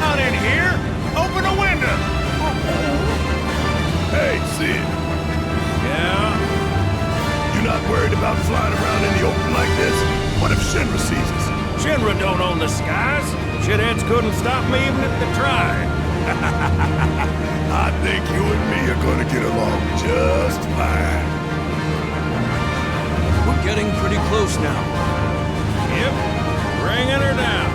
Not in here! Open a window! Hey, Sid. Yeah? You not worried about flying around in the open like this? What if Shinra sees us? Shinra don't own the skies. Shitheads couldn't stop me even if they tried. I think you and me are gonna get along just fine. We're getting pretty close now. Yep, bringing her down.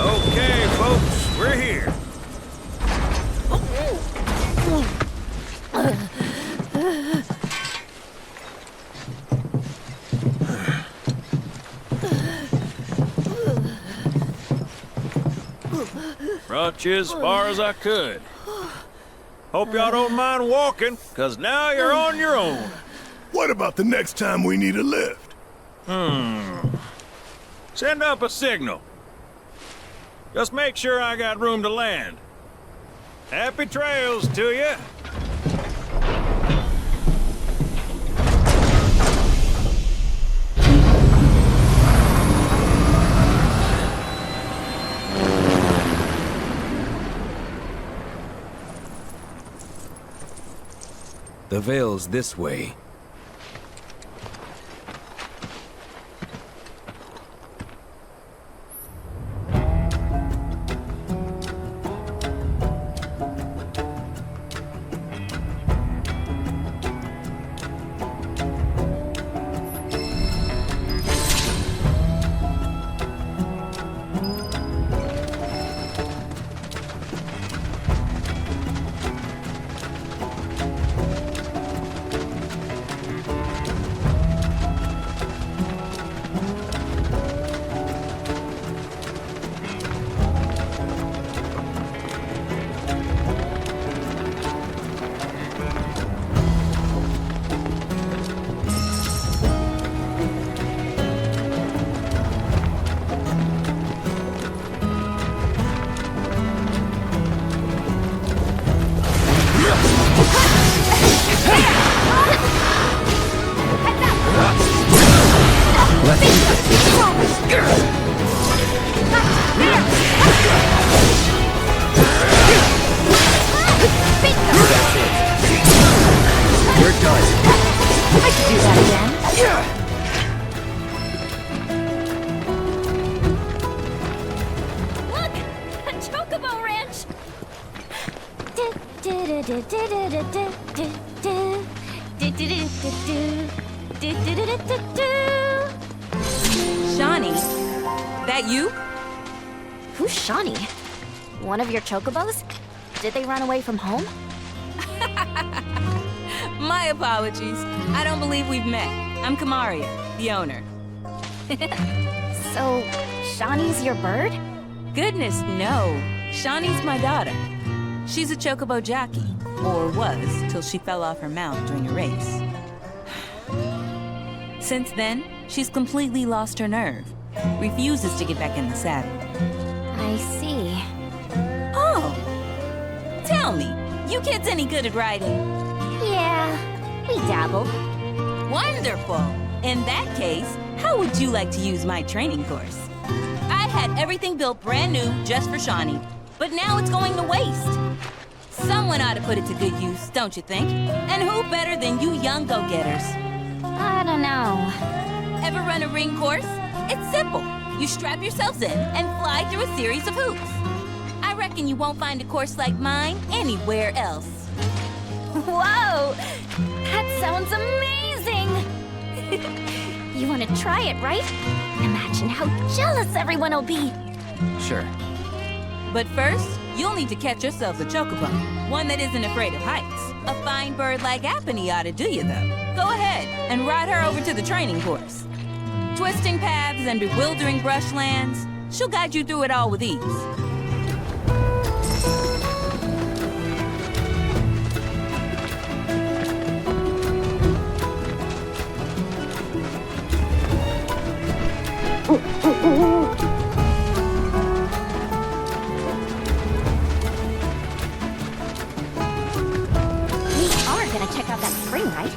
Okay, folks, we're here. Brought you as far as I could. Hope y'all don't mind walking, 'cause now you're on your own. What about the next time we need a lift? Send up a signal. Just make sure I got room to land. Happy trails to you. The Veil's this way. Shawnee? That you? Who's Shawnee? One of your chocobos? Did they run away from home? My apologies. I don't believe we've met. I'm Kamaria, the owner. So, Shawnee's your bird? Goodness, no. Shawnee's my daughter. She's a chocobo jockey, or was, till she fell off her mount during a race. Since then, she's completely lost her nerve. Refuses to get back in the saddle. I see. Oh! Tell me, you kids any good at riding? Yeah, we dabble. Wonderful! In that case, how would you like to use my training course? I had everything built brand new just for Shawnee, but now it's going to waste. Someone ought to put it to good use, don't you think? And who better than you young go-getters? I don't know. Ever run a ring course? It's simple. You strap yourselves in and fly through a series of hoops. I reckon you won't find a course like mine anywhere else. Whoa! That sounds amazing! You want to try it, right? Imagine how jealous everyone will be. Sure. But first, you'll need to catch yourselves a chocobo. One that isn't afraid of heights. A fine bird like Apony ought to do you, though. Go ahead and ride her over to the training course. Twisting paths and bewildering brushlands, she'll guide you through it all with ease. gonna check out that spring, right?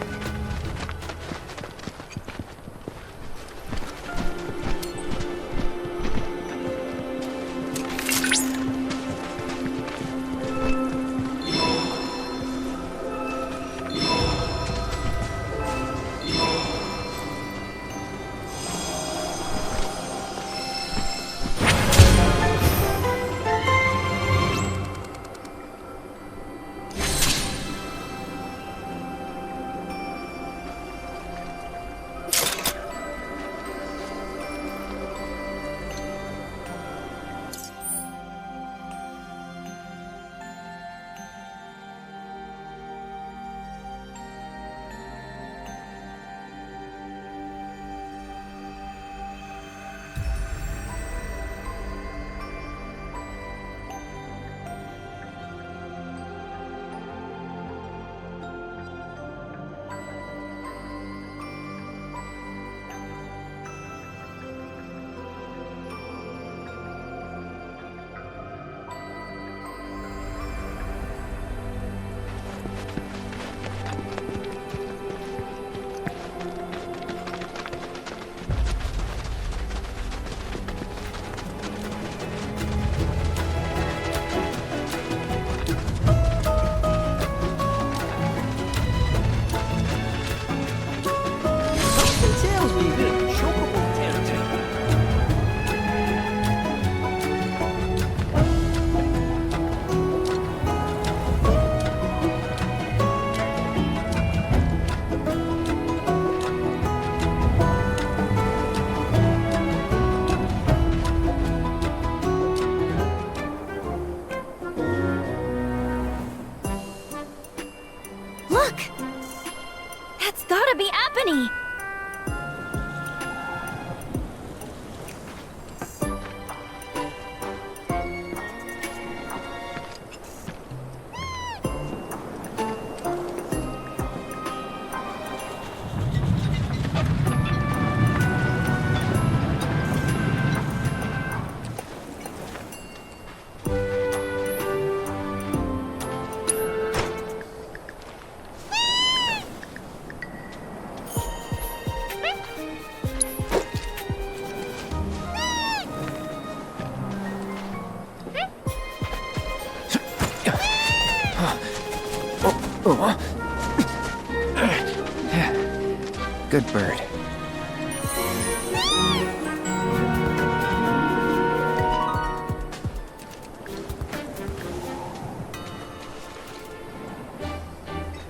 Good bird.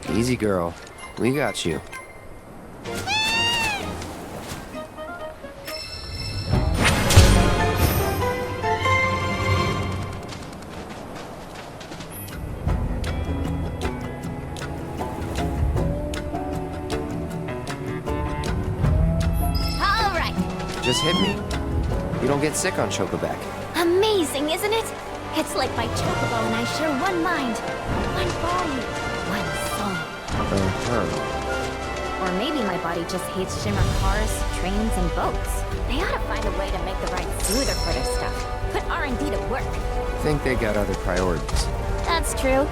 Easy, girl. We got you. Just hit me. You don't get sick on Chocoback. Amazing, isn't it? It's like my Chocobo and I share one mind, one body, one soul. Or maybe my body just hates Shimmer cars, trains, and boats. They ought to find a way to make the ride smoother for their stuff. Put R&D to work. Think they got other priorities. That's true.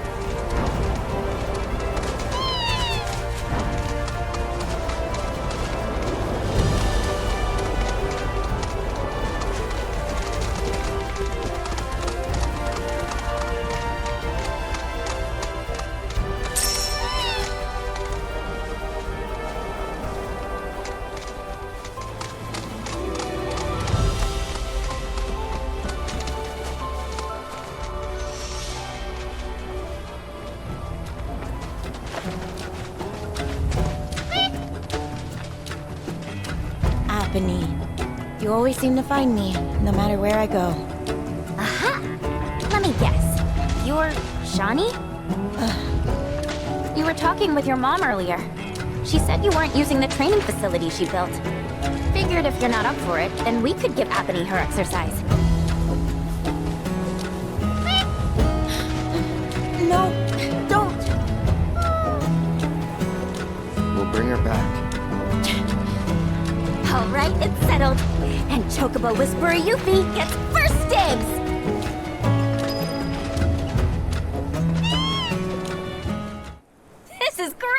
You always seem to find me, no matter where I go. Aha! Let me guess. You're Shawnee? You were talking with your mom earlier. She said you weren't using the training facility she built. Figured if you're not up for it, then we could give Apony her exercise. No, don't! We'll bring her back. All right, it's settled. And Chocobo Whisperer Yuffie gets first dibs! This is great!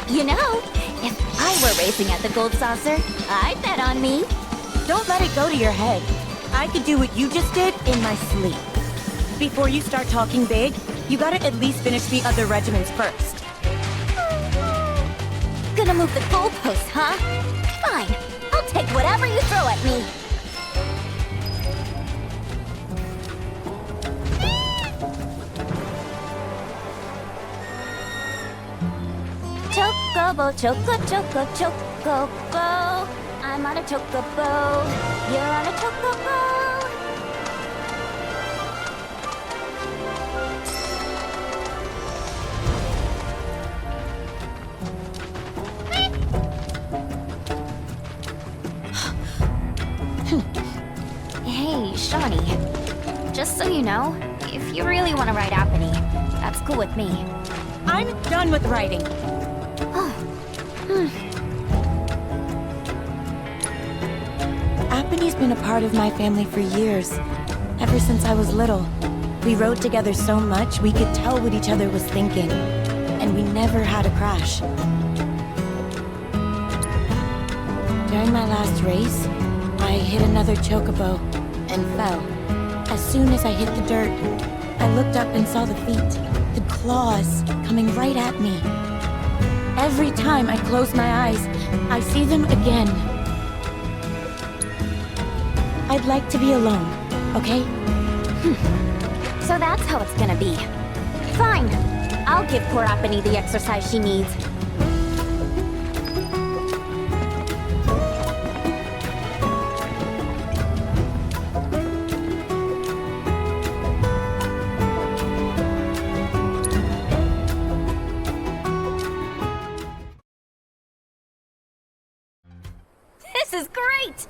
You know, if I were racing at the Gold Saucer, I'd bet on me. Don't let it go to your head. I could do what you just did in my sleep. Before you start talking big, you gotta at least finish the other regiments first. Gonna move the goalpost, huh? Fine. I'll take whatever you throw at me. Chocobo, chocobo. I'm on a chocobo. You're on a chocobo. Hey, Shawnee. Just so you know, if you really want to ride Apony, that's cool with me. I'm done with writing. Apony's been a part of my family for years. Ever since I was little. We rode together so much we could tell what each other was thinking. And we never had a crash. During my last race, I hit another chocobo and fell. As soon as I hit the dirt, I looked up and saw the feet, the claws, coming right at me. Every time I close my eyes, I see them again. I'd like to be alone, okay? So that's how it's gonna be. Fine. I'll give poor Apony the exercise she needs. This is great!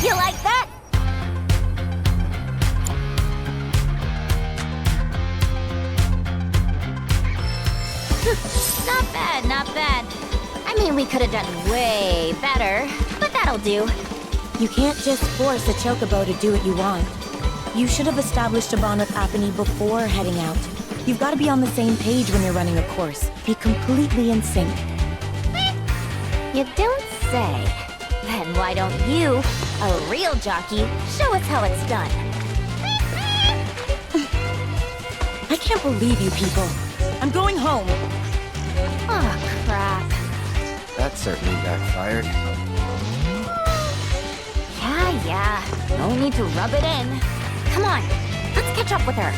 You like that? Not bad, not bad. I mean, we could have done way better, but that'll do. You can't just force a chocobo to do what you want. You should have established a bond with Apony before heading out. You've got to be on the same page when you're running a course. Be completely in sync. You don't say. Then why don't you, a real jockey, show us how it's done? I can't believe you people. I'm going home. Oh, crap. That certainly backfired. Yeah. No need to rub it in. Come on, let's catch up with her.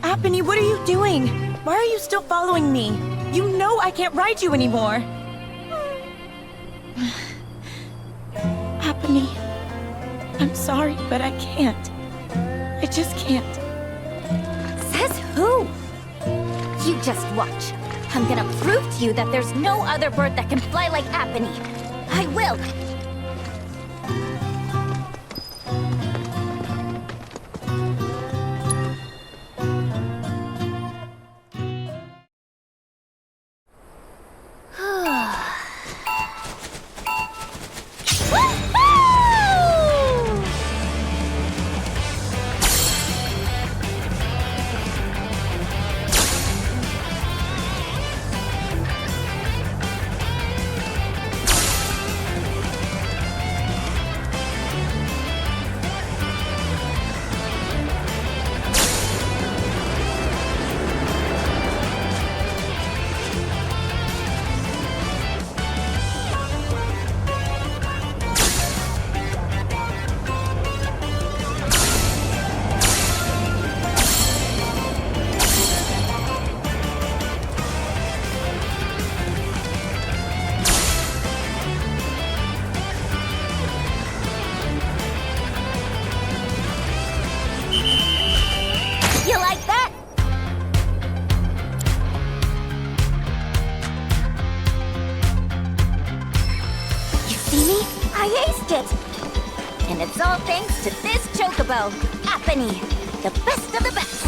Apony, what are you doing? Why are you still following me? You know I can't ride you anymore. Apony, I'm sorry, but I can't. I just can't. Says who? You just watch. I'm gonna prove to you that there's no other bird that can fly like Apony. I will. Apony, I aced it! And it's all thanks to this chocobo, Apony, the best of the best!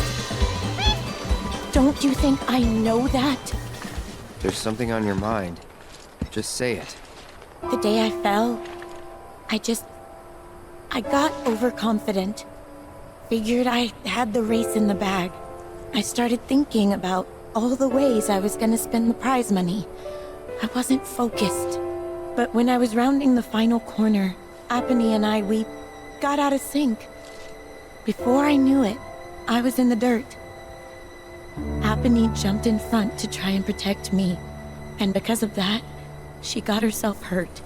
Don't you think I know that? There's something on your mind. Just say it. The day I fell, I got overconfident. Figured I had the race in the bag. I started thinking about all the ways I was gonna spend the prize money. I wasn't focused. But when I was rounding the final corner, Apony and we got out of sync. Before I knew it, I was in the dirt. Apony jumped in front to try and protect me, and because of that, she got herself hurt.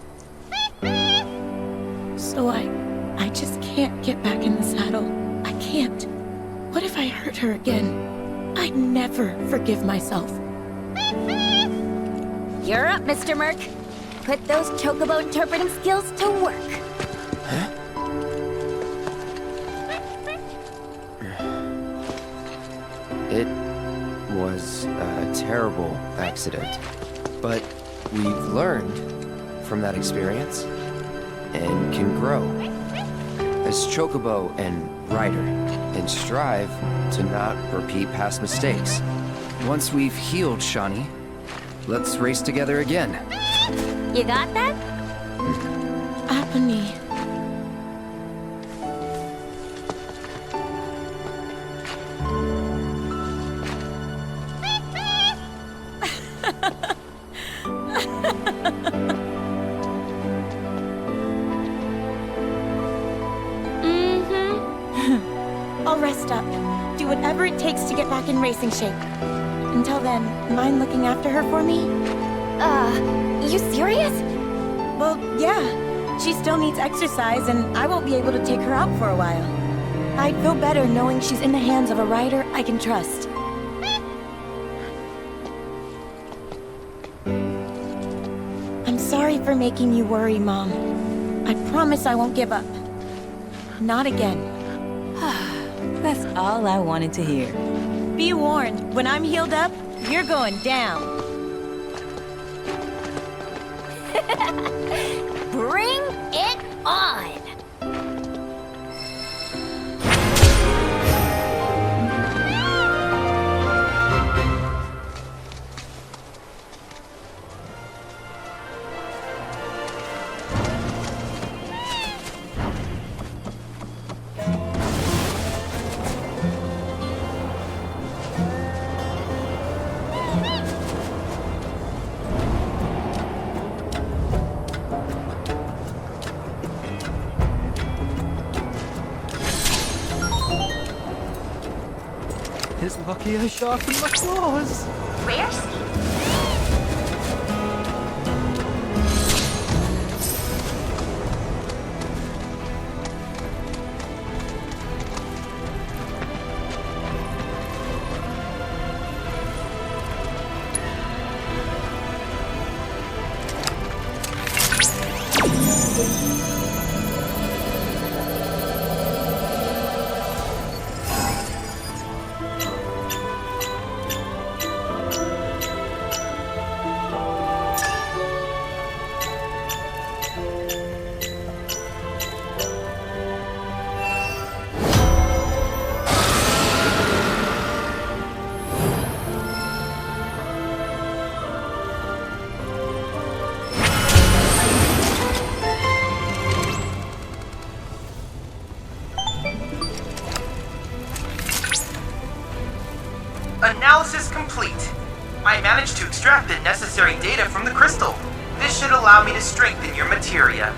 So I just can't get back in the saddle. I can't. What if I hurt her again? I'd never forgive myself. You're up, Mr. Merc. Put those chocobo interpreting skills to work. Huh? It was a terrible accident, but we've learned from that experience and can grow as chocobo and rider and strive to not repeat past mistakes. Once we've healed Shawnee, let's race together again. You got that? Apony. I'll rest up. Do whatever it takes to get back in racing shape. Until then, mind looking after her for me? You serious? Well, yeah. She still needs exercise, and I won't be able to take her out for a while. I'd feel better knowing she's in the hands of a rider I can trust. I'm sorry for making you worry, Mom. I promise I won't give up. Not again. That's all I wanted to hear. Be warned, when I'm healed up, you're going down. Bring it on! It's lucky I sharpened my claws. Where's Analysis complete. I managed to extract the necessary data from the crystal. This should allow me to strengthen your materia.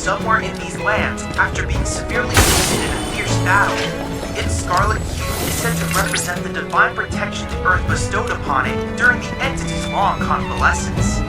somewhere in these lands after being severely wounded in a fierce battle. Its scarlet hue is said to represent the divine protection Earth bestowed upon it during the entity's long convalescence.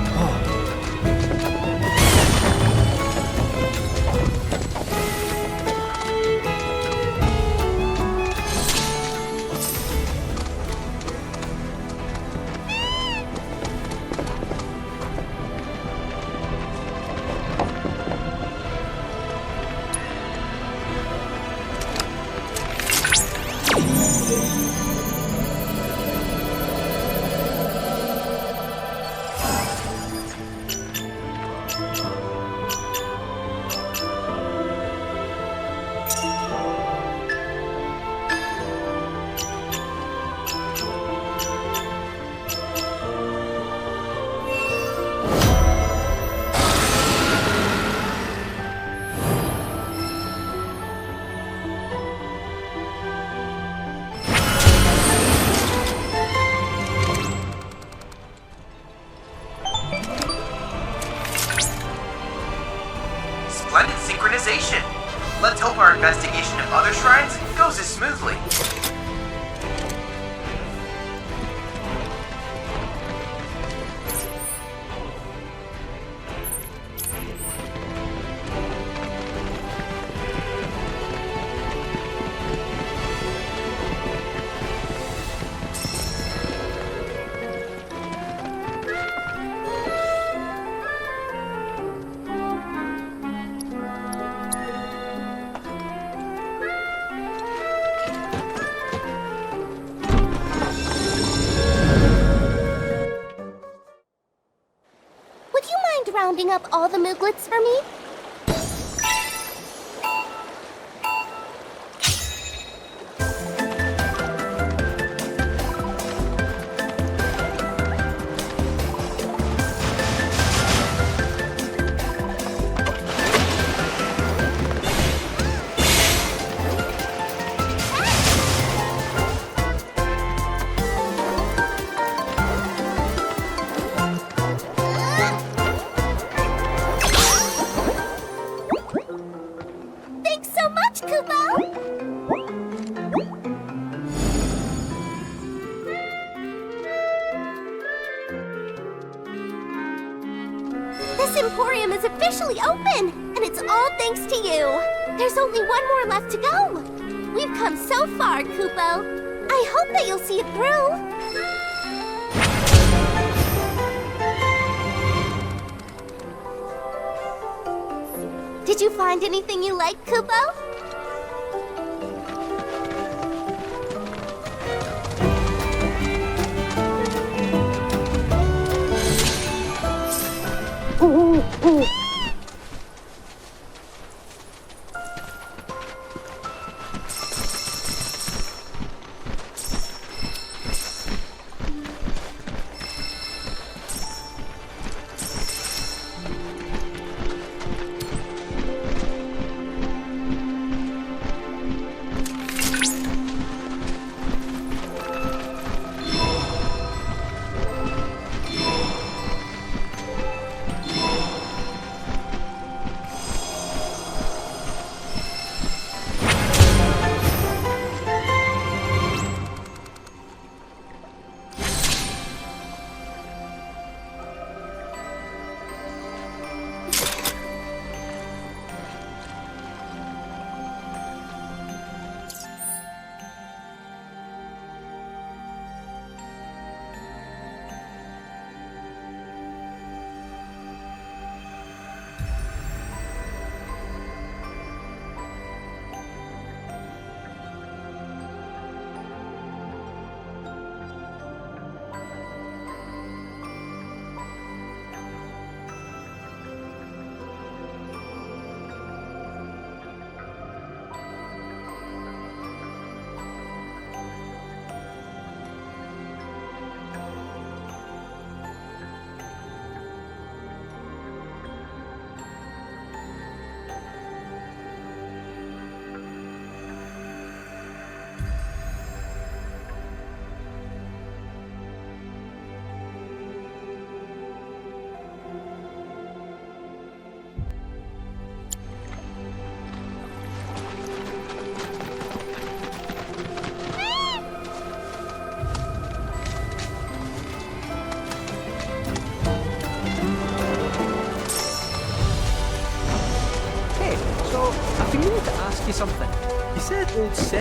Splendid synchronization. Let's hope our investigation of other shrines goes as smoothly. Rounding up all the Mooglets for me? This Emporium is officially open, and it's all thanks to you. There's only one more left to go. We've come so far, Kupo. I hope that you'll see it through. Did you find anything you like, Kupo?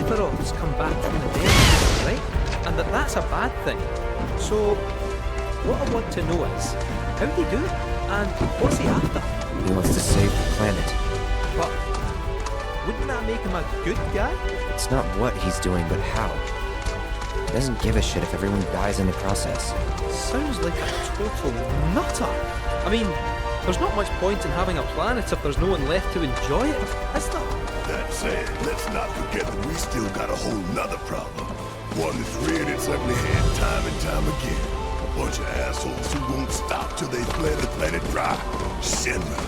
Sephiroth's come back from the dead, right? And that's a bad thing. So, what I want to know is, how'd he do it? And what's he after? He wants to save the planet. But wouldn't that make him a good guy? It's not what he's doing, but how. He doesn't give a shit if everyone dies in the process. Sounds like a total nutter. I mean, there's not much point in having a planet if there's no one left to enjoy it, is there? That said, let's not forget that we still got a whole nother problem. One that's reared its ugly head time and time again. A bunch of assholes who won't stop till they fled the planet dry. Shinra.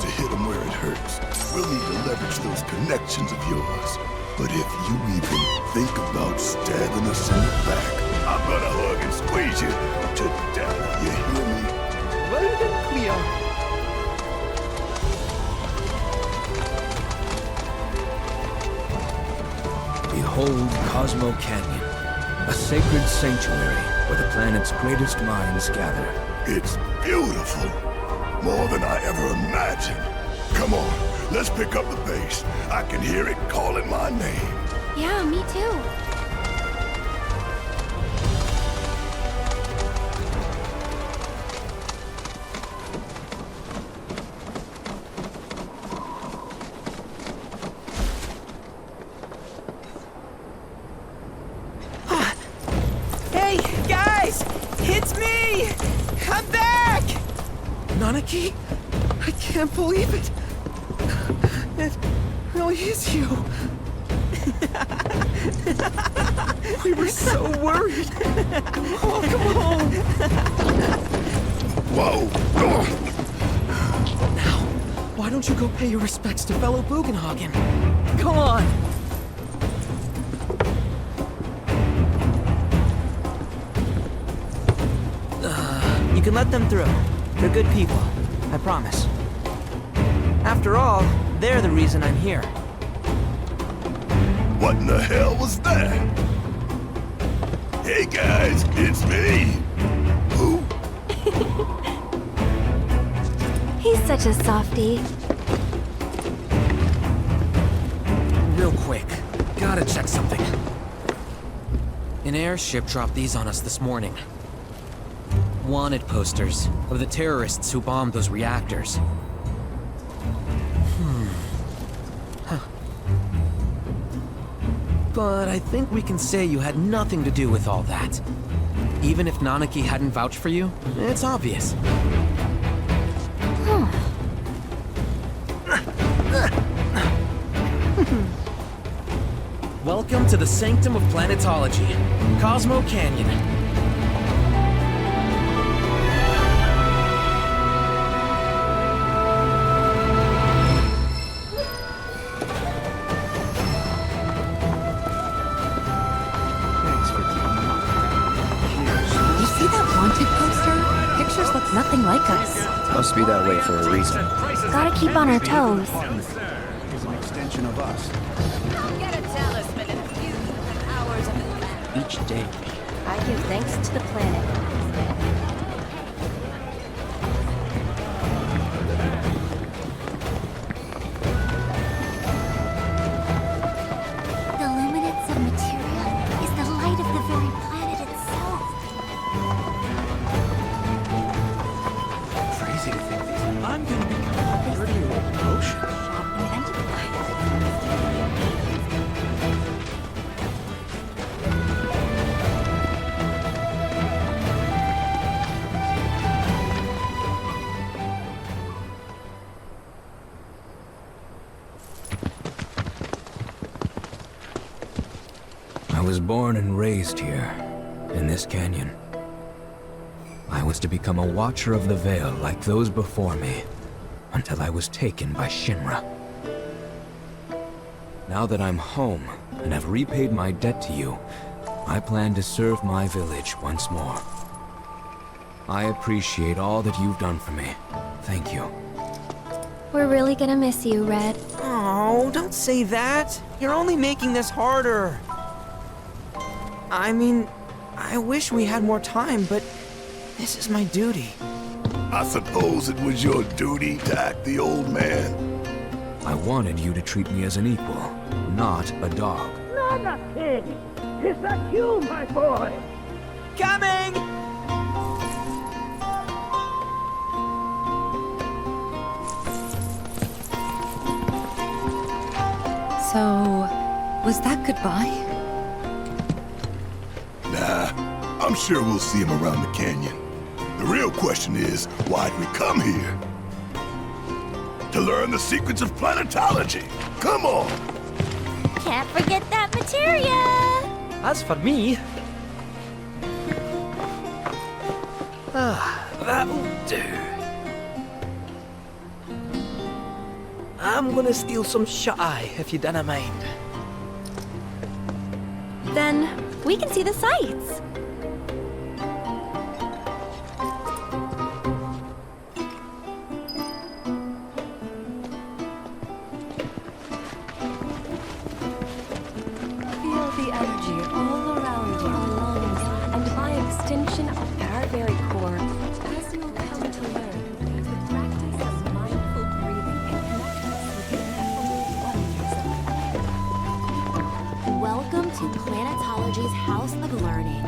To hit them where it hurts, we'll need to leverage those connections of yours. But if you even think about stabbing us in the back, I'm gonna hug and squeeze you to death. You hear me? Loud and clear. Behold Cosmo Canyon, a sacred sanctuary where the planet's greatest minds gather. It's beautiful. More than I ever imagined. Come on, let's pick up the pace. I can hear it calling my name. Yeah, me too. Hey, guys! It's me! I'm back! Nanaki? I can't believe it! It really is you! We were so worried! Welcome home! Whoa! Now, why don't you go pay your respects to fellow Bugenhagen? Come on! You can let them through. They're good people. I promise. After all, they're the reason I'm here. What in the hell was that? Hey guys, it's me! Who? He's such a softie. Real quick, gotta check something. An airship dropped these on us this morning. Wanted posters of the terrorists who bombed those reactors. But I think we can say you had nothing to do with all that. Even if Nanaki hadn't vouched for you, it's obvious. Welcome to the sanctum of planetology, Cosmo Canyon. Nothing like us. Must be that way for a reason. Gotta keep on our toes. Is an extension of us. Get a talisman infused with the powers of the planet. Each day. I give thanks to the planet. The luminance of materia is the light of the very planet itself. Crazy to think these. I'm gonna become a 30-year-old potion. I was born and raised here, in this canyon. I was to become a watcher of the Veil like those before me, until I was taken by Shinra. Now that I'm home, and have repaid my debt to you, I plan to serve my village once more. I appreciate all that you've done for me. Thank you. We're really gonna miss you, Red. Oh, don't say that. You're only making this harder. I mean, I wish we had more time, but this is my duty. I suppose it was your duty to act the old man. I wanted you to treat me as an equal, not a dog. Not a pig! It's a Q, my boy! Coming! So, was that goodbye? Nah, I'm sure we'll see him around the canyon. The real question is, why'd we come here? To learn the secrets of planetology. Come on! Can't forget that materia! As for me... that'll do. I'm gonna steal some shut-eye, if you dinna mind. Then we can see the sights. Feel the energy all around you, our lungs, and by extension, our very core, as you will come to learn, the practice of mindful breathing and connectedness with the ineffable wonders of life. Welcome to Planetology's House of Learning.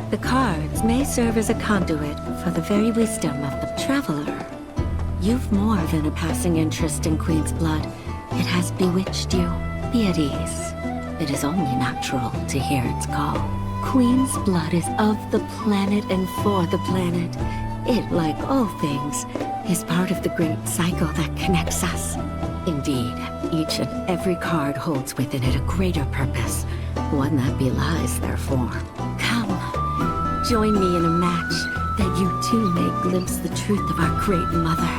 The cards may serve as a conduit for the very wisdom of the traveler. You've more than a passing interest in Queen's blood. It has bewitched you. Be at ease. It is only natural to hear its call. Queen's blood is of the planet and for the planet. It, like all things, is part of the great cycle that connects us. Indeed, each and every card holds within it a greater purpose, one that belies their form. Come, join me in a match that you too may glimpse the truth of our great mother.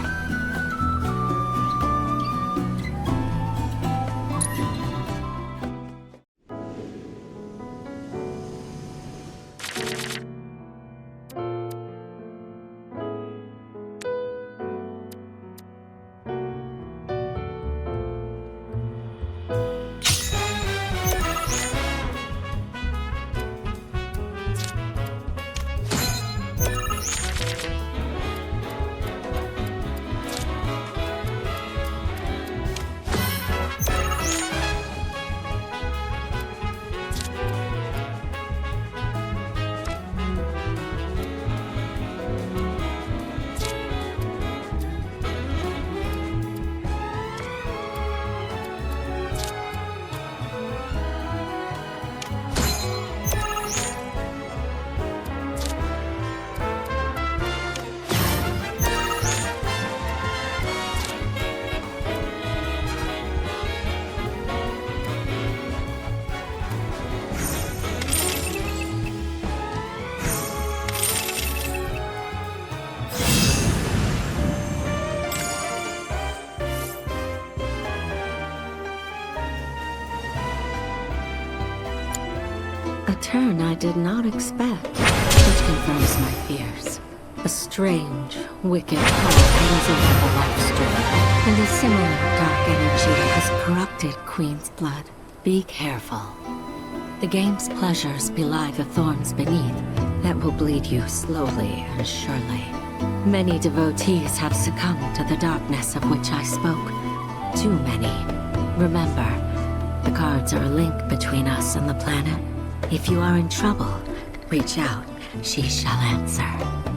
A turn I did not expect, which confirms my fears. A strange, wicked power hangs over the life stream, and a similar dark energy has corrupted Queen's blood. Be careful. The game's pleasures belie the thorns beneath that will bleed you slowly and surely. Many devotees have succumbed to the darkness of which I spoke. Too many. Remember, the cards are a link between us and the planet. If you are in trouble, reach out. She shall answer.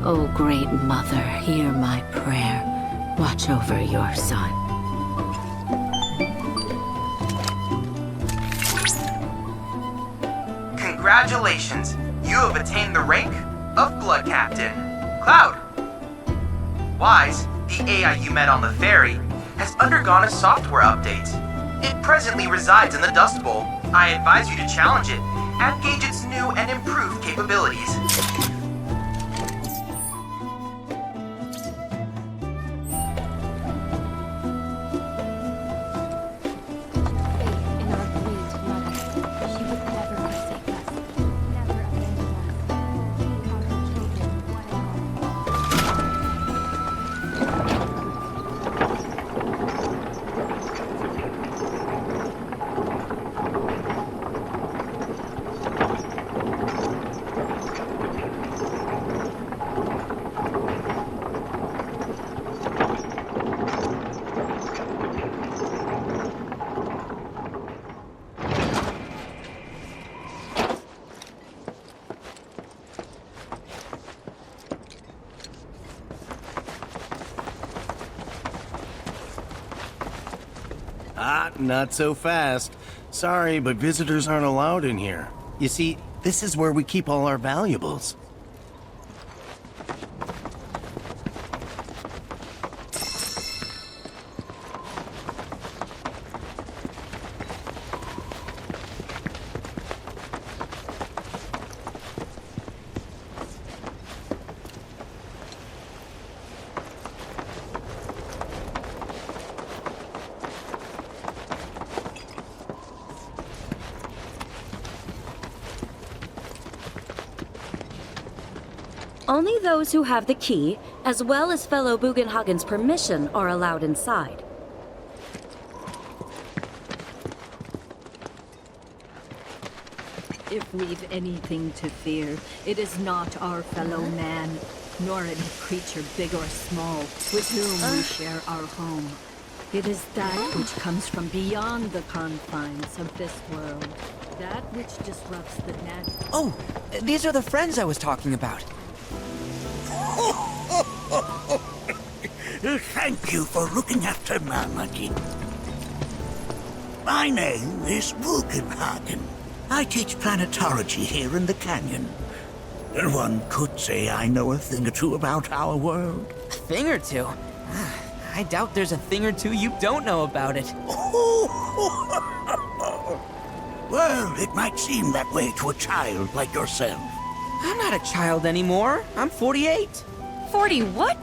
O great mother, hear my prayer. Watch over your son. Congratulations! You have attained the rank of Blood Captain. Cloud! Wise, the AI you met on the ferry, has undergone a software update. It presently resides in the Dust Bowl. I advise you to challenge it and gauge its new and improved capabilities. Ah, not so fast. Sorry, but visitors aren't allowed in here. You see, this is where we keep all our valuables. Only those who have the key, as well as fellow Bugenhagen's permission, are allowed inside. If we've anything to fear, it is not our fellow man, nor any creature big or small, with whom we share our home. It is that which comes from beyond the confines of this world. That which disrupts the natural... Oh, these are the friends I was talking about. Thank you for looking after Mamaki. My name is Bugenhagen. I teach planetology here in the canyon. One could say I know a thing or two about our world. A thing or two? I doubt there's a thing or two you don't know about it. Well, it might seem that way to a child like yourself. I'm not a child anymore. I'm 48. 40 what?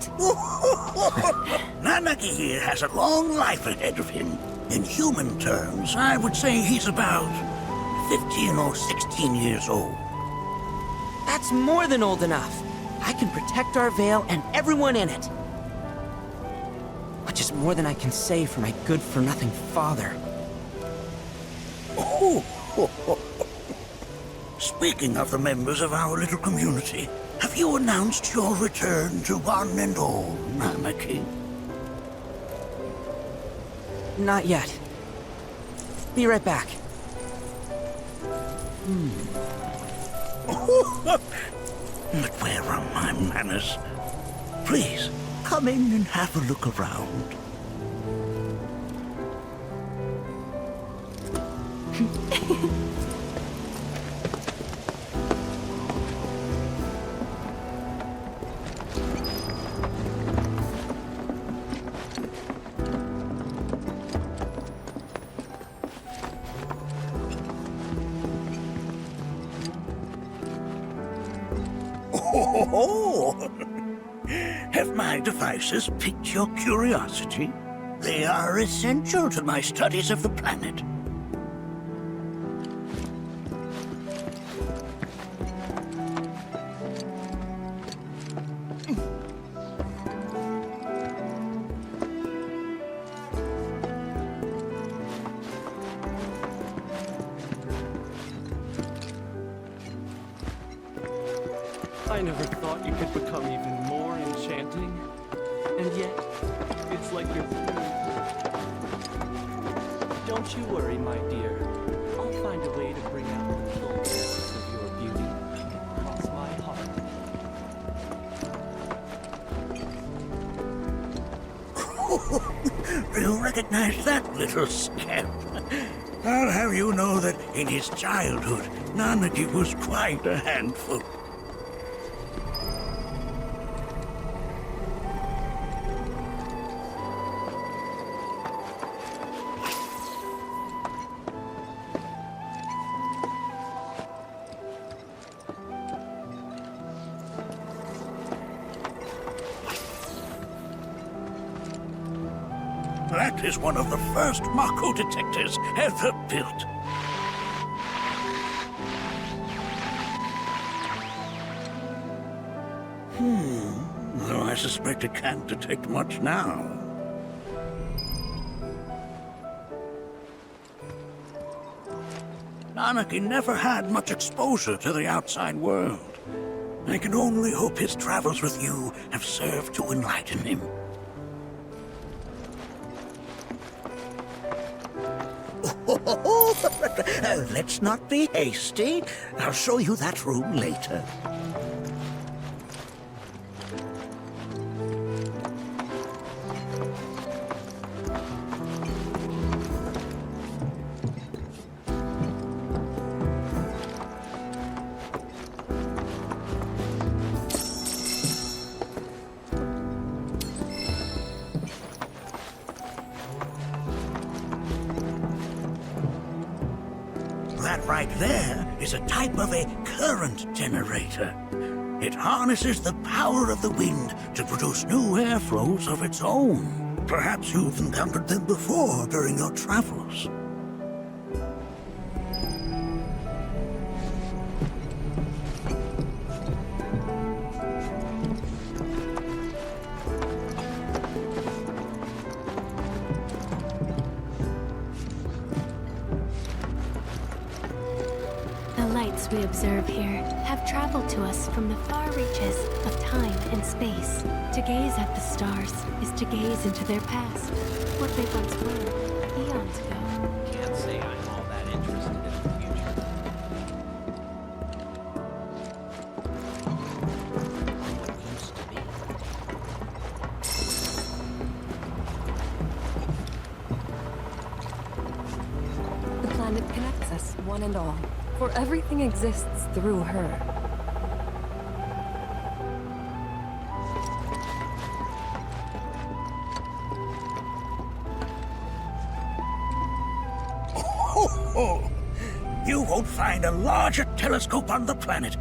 Nanaki here has a long life ahead of him. In human terms, I would say he's about 15 or 16 years old. That's more than old enough. I can protect our Veil and everyone in it. Which is more than I can say for my good-for-nothing father. Speaking of the members of our little community, have you announced your return to one and all, Namaki? Not yet. Be right back. But where are my manners? Please, come in and have a look around. Have my devices piqued your curiosity? They are essential to my studies of the planet. I never thought you could become even more enchanting. And yet, it's like you're... Don't you worry, my dear. I'll find a way to bring out the full essence of your beauty. Cross my heart. You recognize that little scamp? I'll have you know that in his childhood, Nanaki was quite a handful. That is one of the first Mako detectors ever built. Though I suspect it can't detect much now. Nanaki never had much exposure to the outside world. I can only hope his travels with you have served to enlighten him. Let's not be hasty. I'll show you that room later. That right there is a type of a current generator. It harnesses the power of the wind to produce new airflows of its own. Perhaps you've encountered them before during your travels. We observe here have traveled to us from the far reaches of time and space. To gaze at the stars is to gaze into their past, what they once were, eons ago. Can't say I'm all that interested in the future. What used to be. The planet connects us, one and all. For everything exists through her. Oh, you won't find a larger telescope on the planet.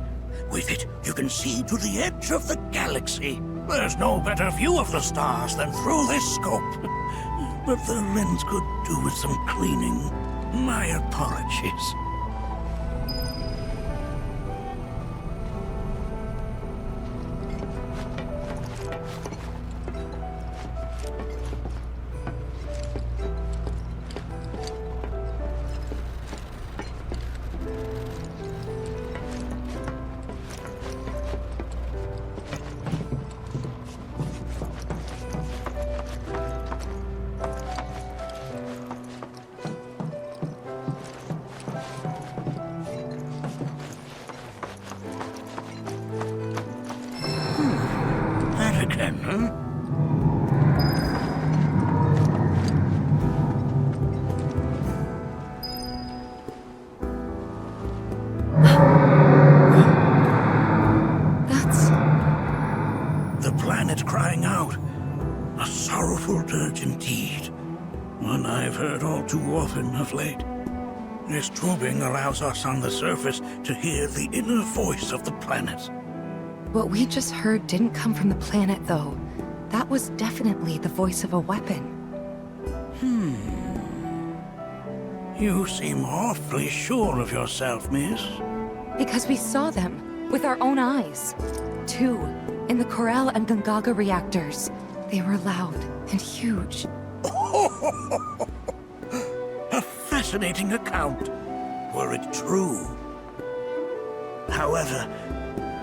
With it, you can see to the edge of the galaxy. There's no better view of the stars than through this scope. But the lens could do with some cleaning. My apologies. Too often of late. This tubing allows us on the surface to hear the inner voice of the planet. What we just heard didn't come from the planet, though. That was definitely the voice of a weapon. You seem awfully sure of yourself, miss. Because we saw them with our own eyes. 2 in the Corel and Gungaga reactors. They were loud and huge. A fascinating account, were it true. However,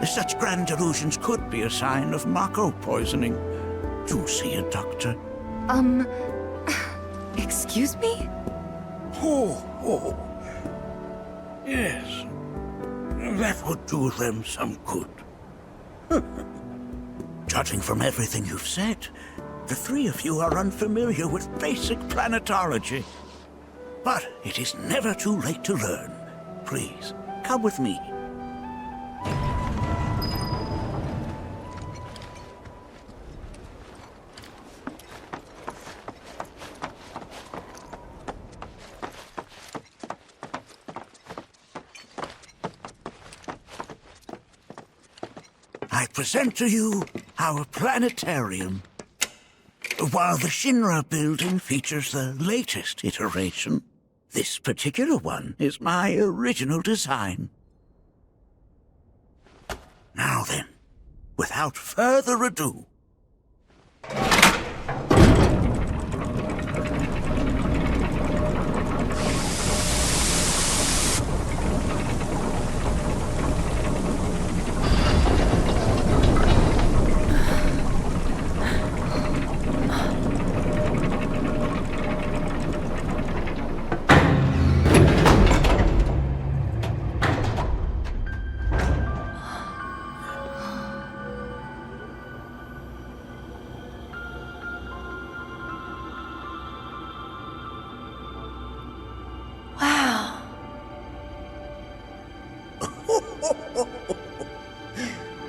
such grand delusions could be a sign of Mako poisoning. Do see a doctor. Excuse me? Oh. Yes. That would do them some good. Judging from everything you've said, the 3 of you are unfamiliar with basic planetology. But it is never too late to learn. Please, come with me. I present to you our planetarium. While the Shinra building features the latest iteration, this particular one is my original design. Now then, without further ado,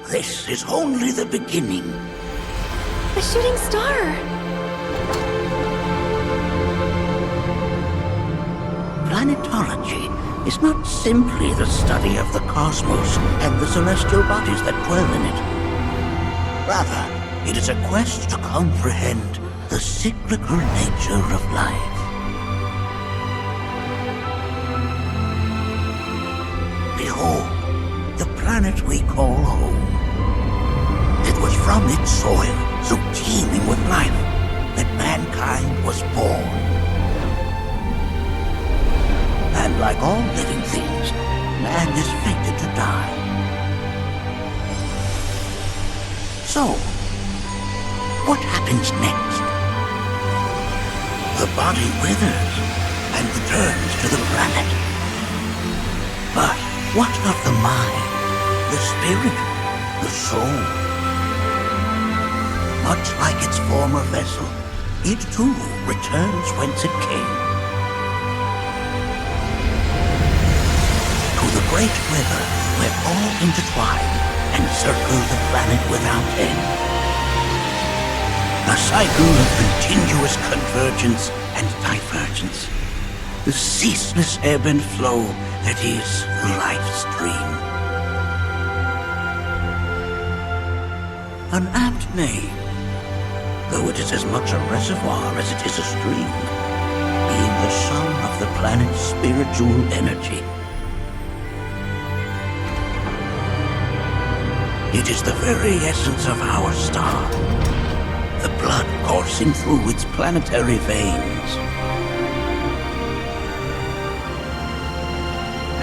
this is only the beginning. The shooting star! Planetology is not simply the study of the cosmos and the celestial bodies that dwell in it. Rather, it is a quest to comprehend the cyclical nature of life. Behold, the planet we call home. It was from its soil, so teeming with life, that mankind was born. And like all living things, man is fated to die. So, what happens next? The body withers and returns to the planet. But what of the mind, the spirit, the soul? Much like its former vessel, it too returns whence it came. To the great river where all intertwine and circle the planet without end. A cycle of continuous convergence and divergence. The ceaseless ebb and flow that is the life stream. An apt name, though it is as much a reservoir as it is a stream, being the sum of the planet's spiritual energy. It is the very essence of our star, the blood coursing through its planetary veins.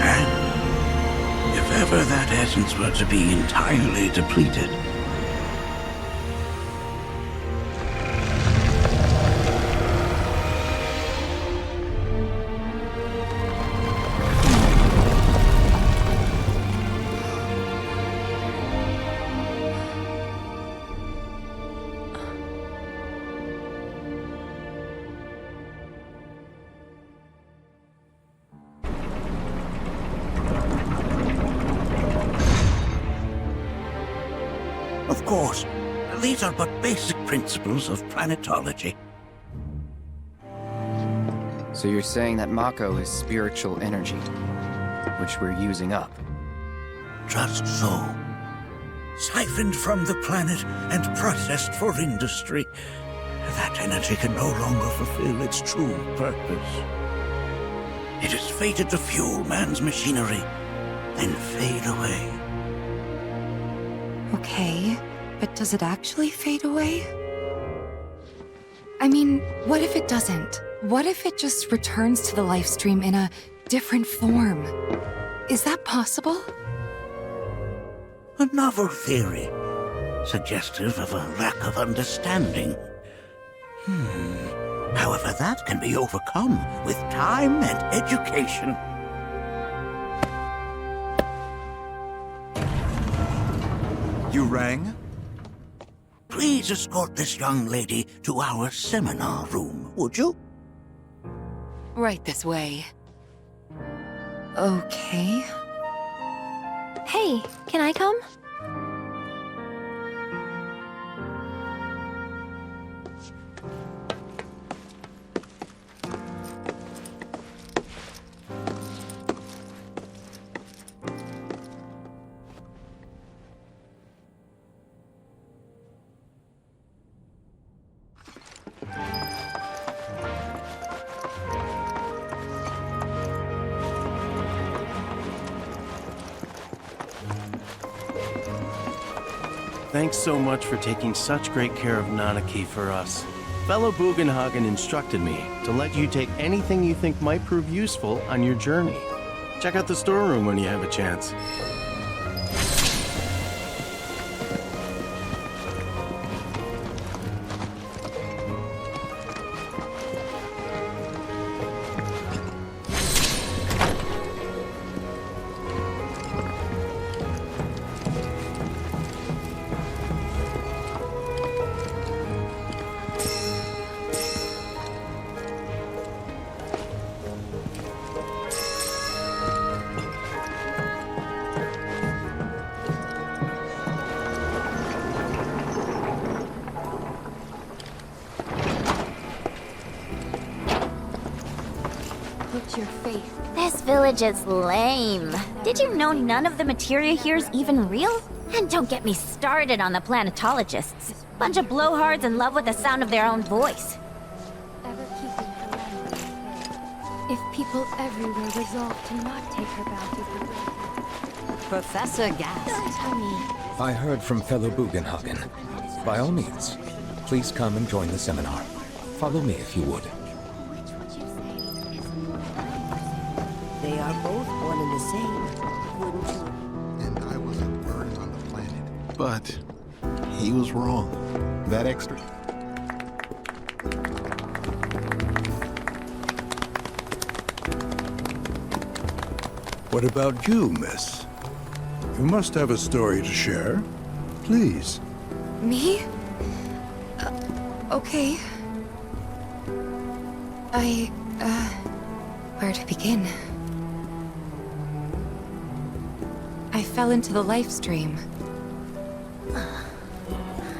And if ever that essence were to be entirely depleted, of course, these are but basic principles of planetology. So you're saying that Mako is spiritual energy, which we're using up? Just so. Siphoned from the planet and processed for industry, that energy can no longer fulfill its true purpose. It is fated to fuel man's machinery, then fade away. Okay, but does it actually fade away? I mean, what if it doesn't? What if it just returns to the life stream in a different form? Is that possible? A novel theory, suggestive of a lack of understanding. However, that can be overcome with time and education. You rang? Please escort this young lady to our seminar room, would you? Right this way. Okay. Hey, can I come? Thanks so much for taking such great care of Nanaki for us. Fellow Bugenhagen instructed me to let you take anything you think might prove useful on your journey. Check out the storeroom when you have a chance. put your faith. This village is lame. Did you know none of the materia here is even real? And don't get me started on the planetologists. Bunch of blowhards in love with the sound of their own voice. Ever keeping her memory. If people everywhere resolve to not take her bounty for granted. Professor Gas. Don't tell me. I heard from fellow Bugenhagen. By all means, please come and join the seminar. Follow me if you would. They are both one and the same, wouldn't you? And I was a burden on the planet. But he was wrong. That extra. What about you, miss? You must have a story to share. Please. Me? Okay. Where to begin? I fell into the life stream.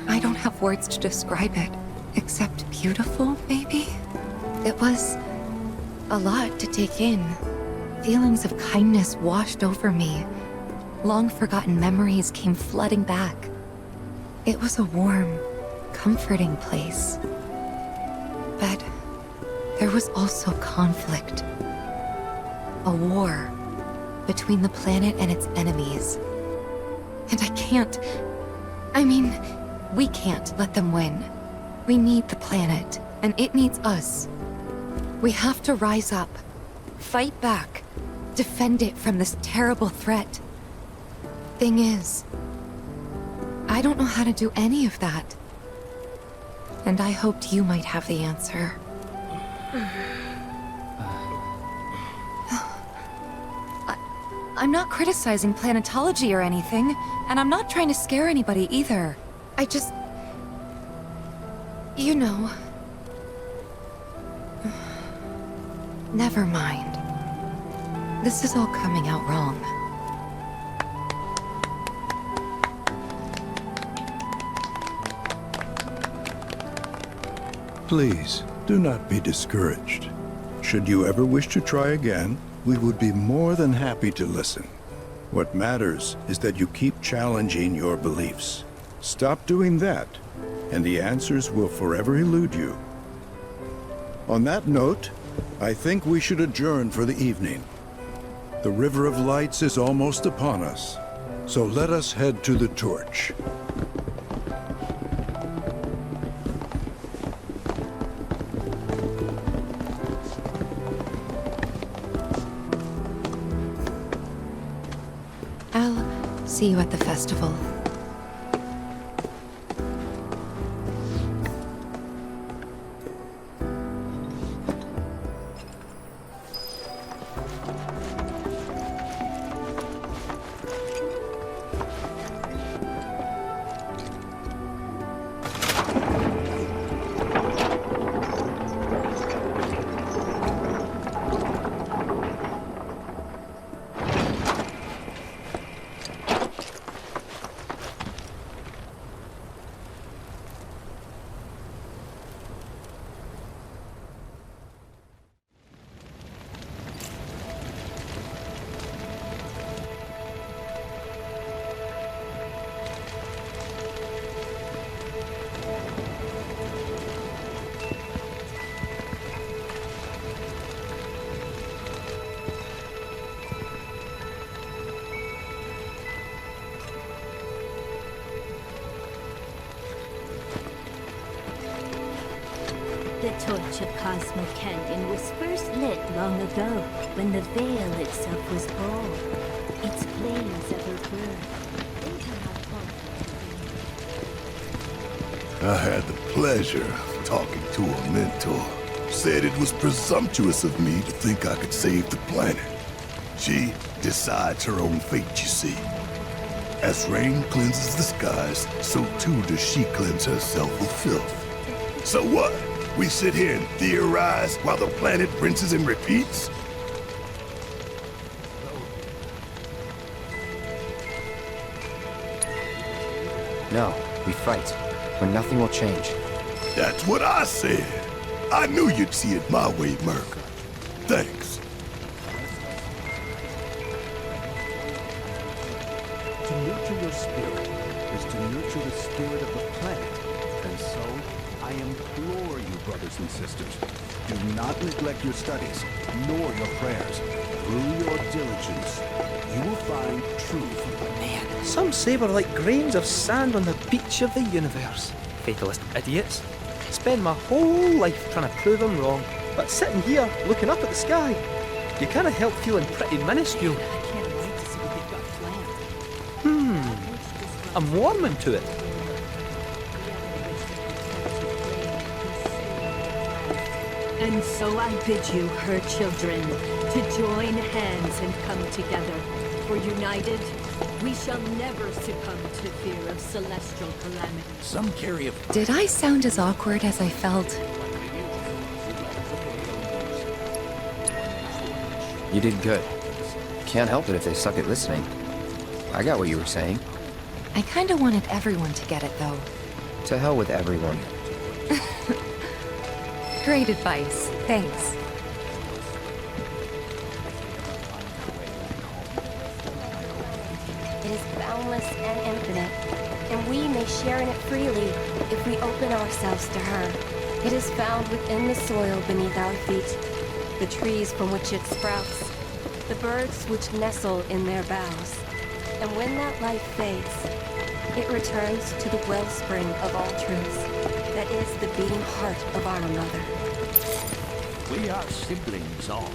I don't have words to describe it, except beautiful, maybe? It was a lot to take in. Feelings of kindness washed over me. Long-forgotten memories came flooding back. It was a warm, comforting place. But there was also conflict. A war between the planet and its enemies. And we can't let them win. We need the planet, and it needs us. We have to rise up, fight back, defend it from this terrible threat. Thing is, I don't know how to do any of that. And I hoped you might have the answer. I'm not criticizing planetology or anything, and I'm not trying to scare anybody either. I just... You know... Never mind. This is all coming out wrong. Please, do not be discouraged. Should you ever wish to try again, we would be more than happy to listen. What matters is that you keep challenging your beliefs. Stop doing that, and the answers will forever elude you. On that note, I think we should adjourn for the evening. The River of Lights is almost upon us, so let us head to the torch. I'll see you at the festival. The torch of Cosmo Canyon was first lit long ago, when the veil itself was born. Its flames ever burn. I had the pleasure of talking to a mentor. Said it was presumptuous of me to think I could save the planet. She decides her own fate, you see. As rain cleanses the skies, so too does she cleanse herself of filth. So what? We sit here and theorize while the planet rinses and repeats? No, we fight, or nothing will change. That's what I said. I knew you'd see it my way, Merc. Thanks. the spirit of the planet. And so, I implore you, brothers and sisters, do not neglect your studies, nor your prayers. Through your diligence, you will find truth. Man, some say we're like grains of sand on the beach of the universe. Fatalist idiots. Spend my whole life trying to prove them wrong, but sitting here, looking up at the sky, you can't help feeling pretty minuscule. I can't wait to see what they've got planned. I'm warming to it. And so I bid you, her children, to join hands and come together. For united, we shall never succumb to fear of celestial calamity. Some carry a... Did I sound as awkward as I felt? You did good. Can't help it if they suck at listening. I got what you were saying. I kinda wanted everyone to get it, though. To hell with everyone. Great advice. Thanks. It is boundless and infinite, and we may share in it freely if we open ourselves to her. It is found within the soil beneath our feet, the trees from which it sprouts, the birds which nestle in their boughs. And when that life fades, it returns to the wellspring of all truths, that is the beating heart of our mother. We are siblings all,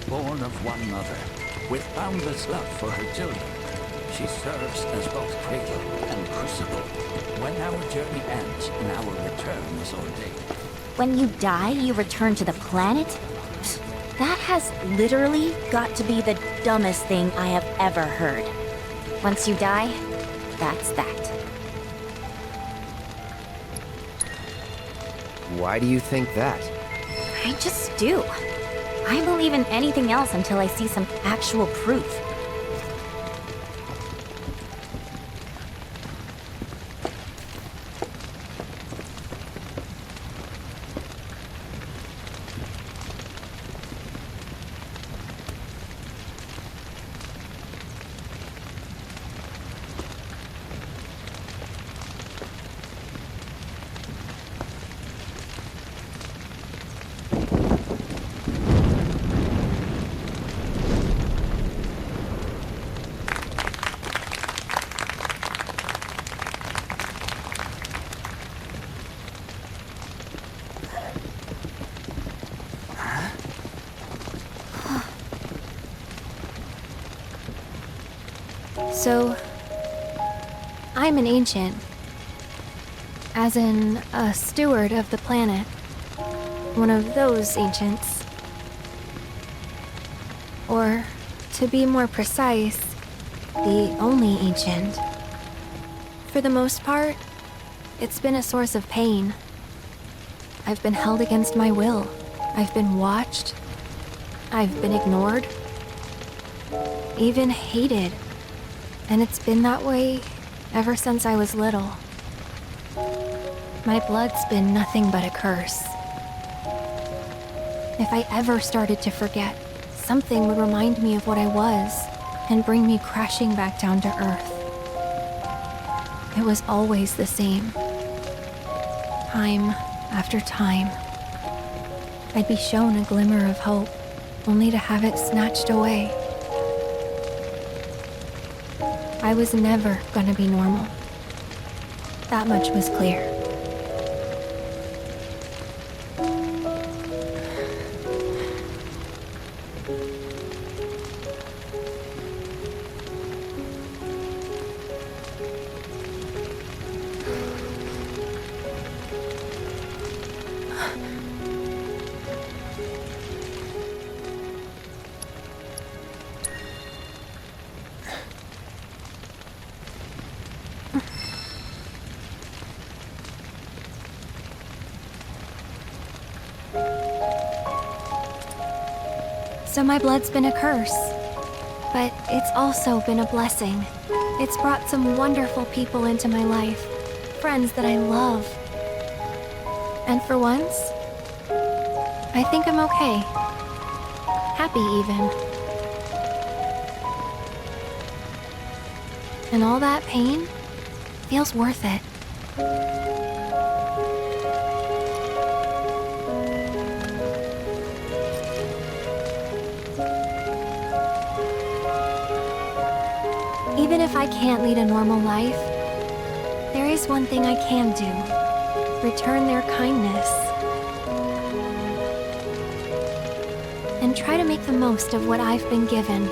born of one mother, with boundless love for her children. She serves as both cradle and crucible. When our journey ends and our return is ordained. When you die, you return to the planet? That has literally got to be the dumbest thing I have ever heard. Once you die, that's that. Why do you think that? I just do. I believe in anything else until I see some actual proof. So, I'm an ancient. As in, a steward of the planet. One of those ancients. Or, to be more precise, the only ancient. For the most part, it's been a source of pain. I've been held against my will. I've been watched. I've been ignored. Even hated. And it's been that way ever since I was little. My blood's been nothing but a curse. If I ever started to forget, something would remind me of what I was and bring me crashing back down to Earth. It was always the same. Time after time. I'd be shown a glimmer of hope, only to have it snatched away. I was never gonna be normal. That much was clear. So my blood's been a curse, but it's also been a blessing. It's brought some wonderful people into my life, friends that I love. And for once, I think I'm okay. Happy even. And all that pain, Feels worth it. Even if I can't lead a normal life, there is one thing I can do. Return their kindness. And try to make the most of what I've been given.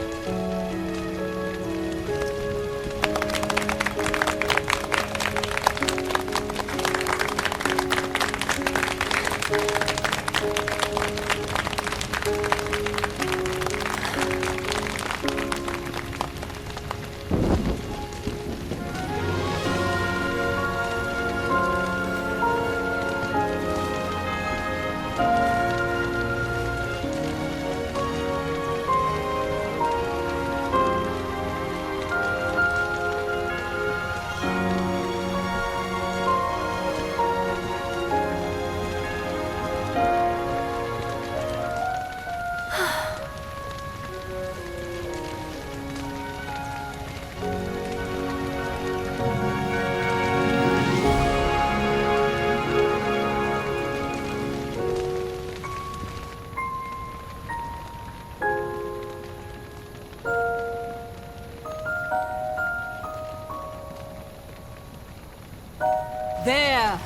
There!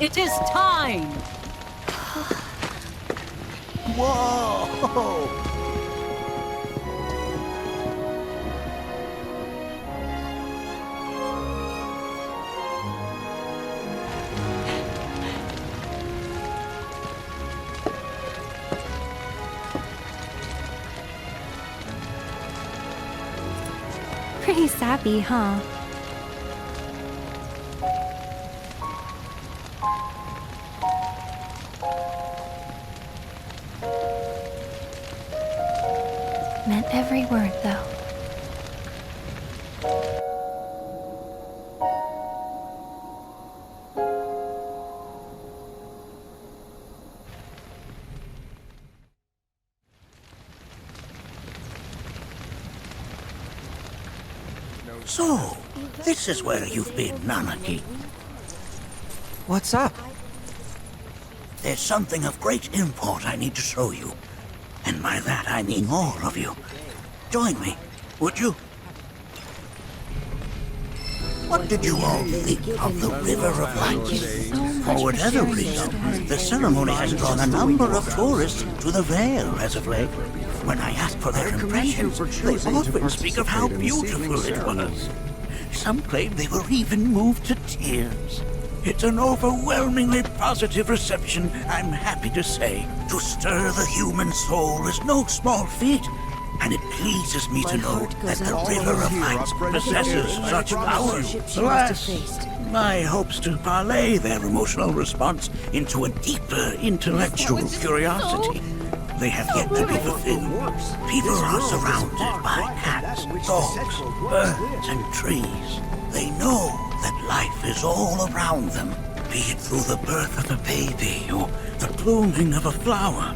It is time! Whoa! Pretty sappy, huh? Meant every word, though. So, this is where you've been, Nanaki. What's up? There's something of great import I need to show you. And by that I mean all of you. Join me, would you? What did you all think of the River of Lights? For whatever reason, the ceremony has drawn a number of tourists to the Vale as of late. When I ask for their impressions, they often speak of how beautiful it was. Some claim they were even moved to tears. It's an overwhelmingly positive reception, I'm happy to say. To stir the human soul is no small feat, and it pleases me to know that the River of Lights possesses such powers. Alas, my hopes to parlay their emotional response into a deeper intellectual curiosity. They have yet to be fulfilled. People are surrounded by cats, dogs, birds, and trees. They know that life is all around them, be it through the birth of a baby or the blooming of a flower.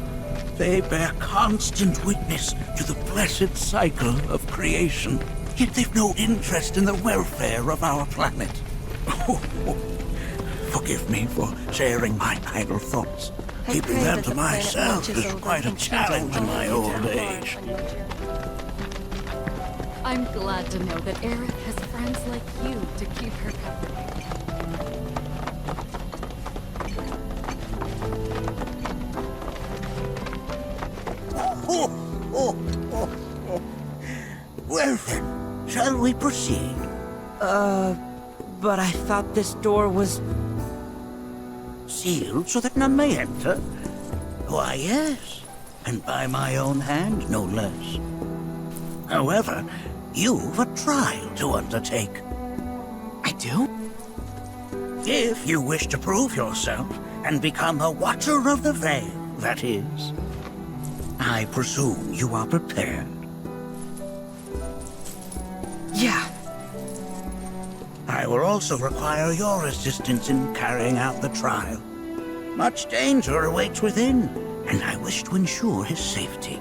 They bear constant witness to the blessed cycle of creation, yet they've no interest in the welfare of our planet. Forgive me for sharing my idle thoughts. Keeping them to myself is quite a challenge in my old age. I'm glad to know that Aerith has friends like you to keep her company. Well then, shall we proceed? But I thought this door was sealed so that none may enter? Why, yes, and by my own hand, no less. However, you've a trial to undertake. I do? If you wish to prove yourself and become a Watcher of the Veil, that is. I presume you are prepared. Yeah. I will also require your assistance in carrying out the trial. Much danger awaits within, and I wish to ensure his safety.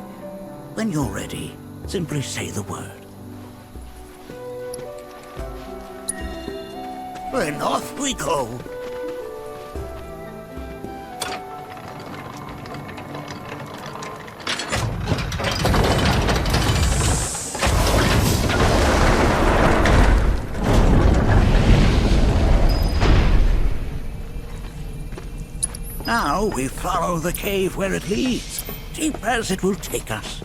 When you're ready, simply say the word. Then off we go. Now we follow the cave where it leads, deep as it will take us.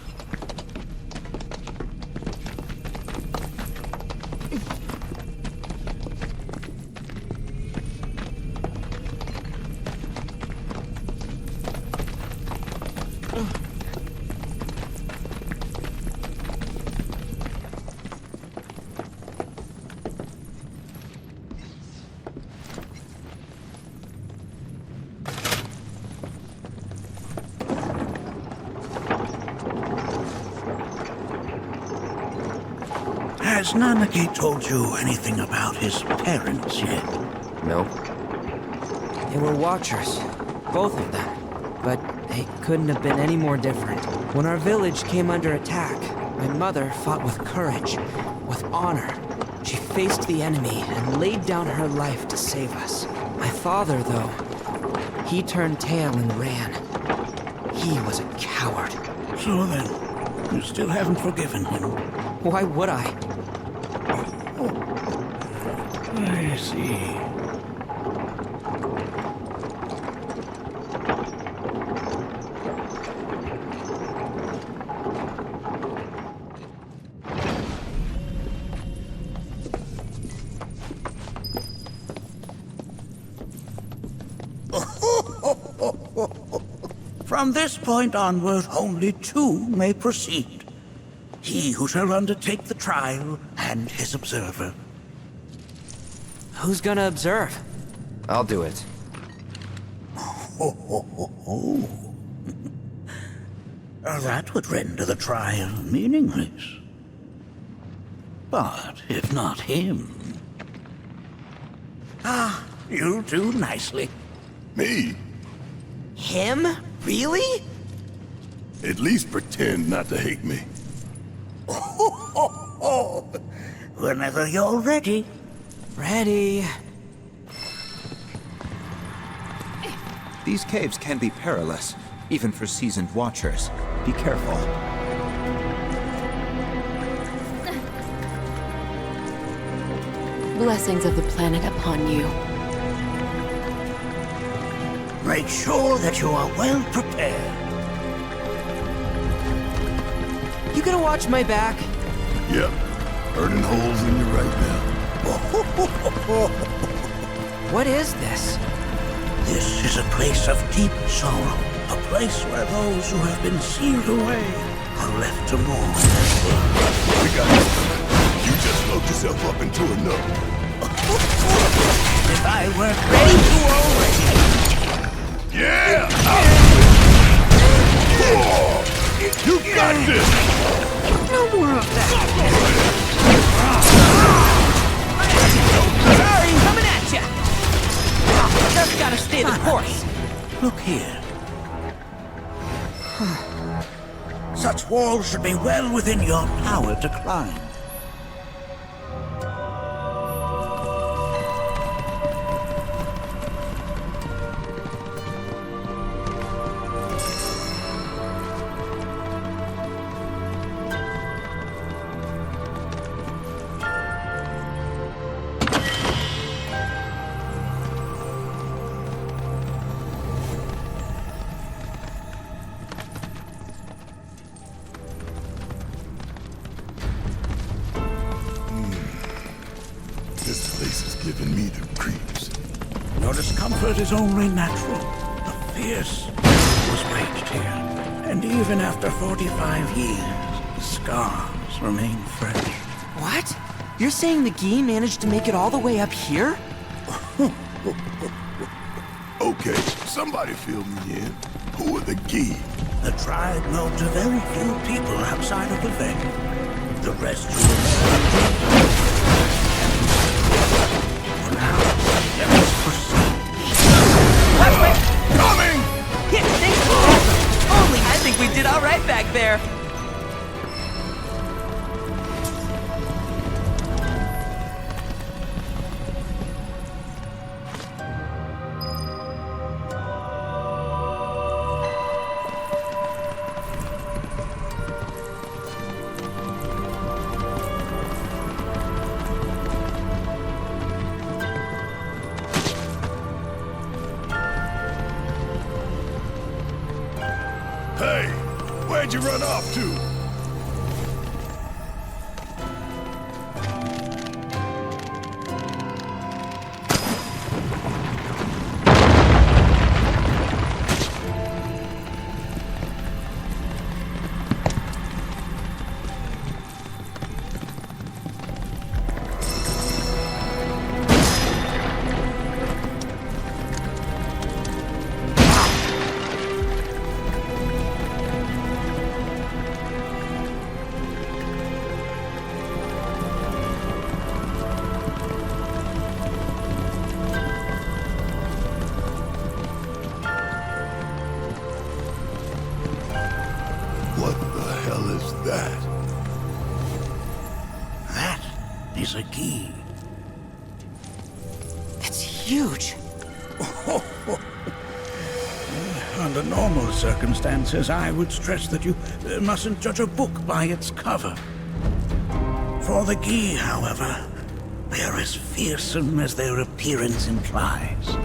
Has Nanaki told you anything about his parents yet? No. They were watchers, both of them. But they couldn't have been any more different. When our village came under attack, my mother fought with courage, with honor. She faced the enemy and laid down her life to save us. My father, though, he turned tail and ran. He was a coward. So then, you still haven't forgiven him? Why would I? I see. From this point onward, only two may proceed. He who shall undertake the trial and his observer. Who's gonna observe? I'll do it. That would render the trial meaningless. But if not him... you'll do nicely. Me? Him? Really? At least pretend not to hate me. Whenever you're ready. Ready. These caves can be perilous, even for seasoned watchers. Be careful. Blessings of the planet upon you. Make sure that you are well prepared. You gonna watch my back? Yep. Burning holes in you right now. What is this? This is a place of deep sorrow. A place where those who have been sealed away are left to mourn. We got this. You just load yourself up into a nut. If I weren't ready to already. Yeah! You got this! No more of that! Sorry, coming at ya! Just gotta stay the course. Look here. Such walls should be well within your power to climb. Your discomfort is only natural. The fierce was waged here. And even after 45 years, the scars remain fresh. What? You're saying the Gee managed to make it all the way up here? Okay, somebody fill me in. Who are the Gee? The tribe known to very few people outside of the VII. The rest will now, let us proceed. Coming! Yeah, thanks for that. Only I think we did all right back there. Why'd you run off to? Is a key. It's huge. Under normal circumstances, I would stress that you mustn't judge a book by its cover. For the key, however, they're as fearsome as their appearance implies.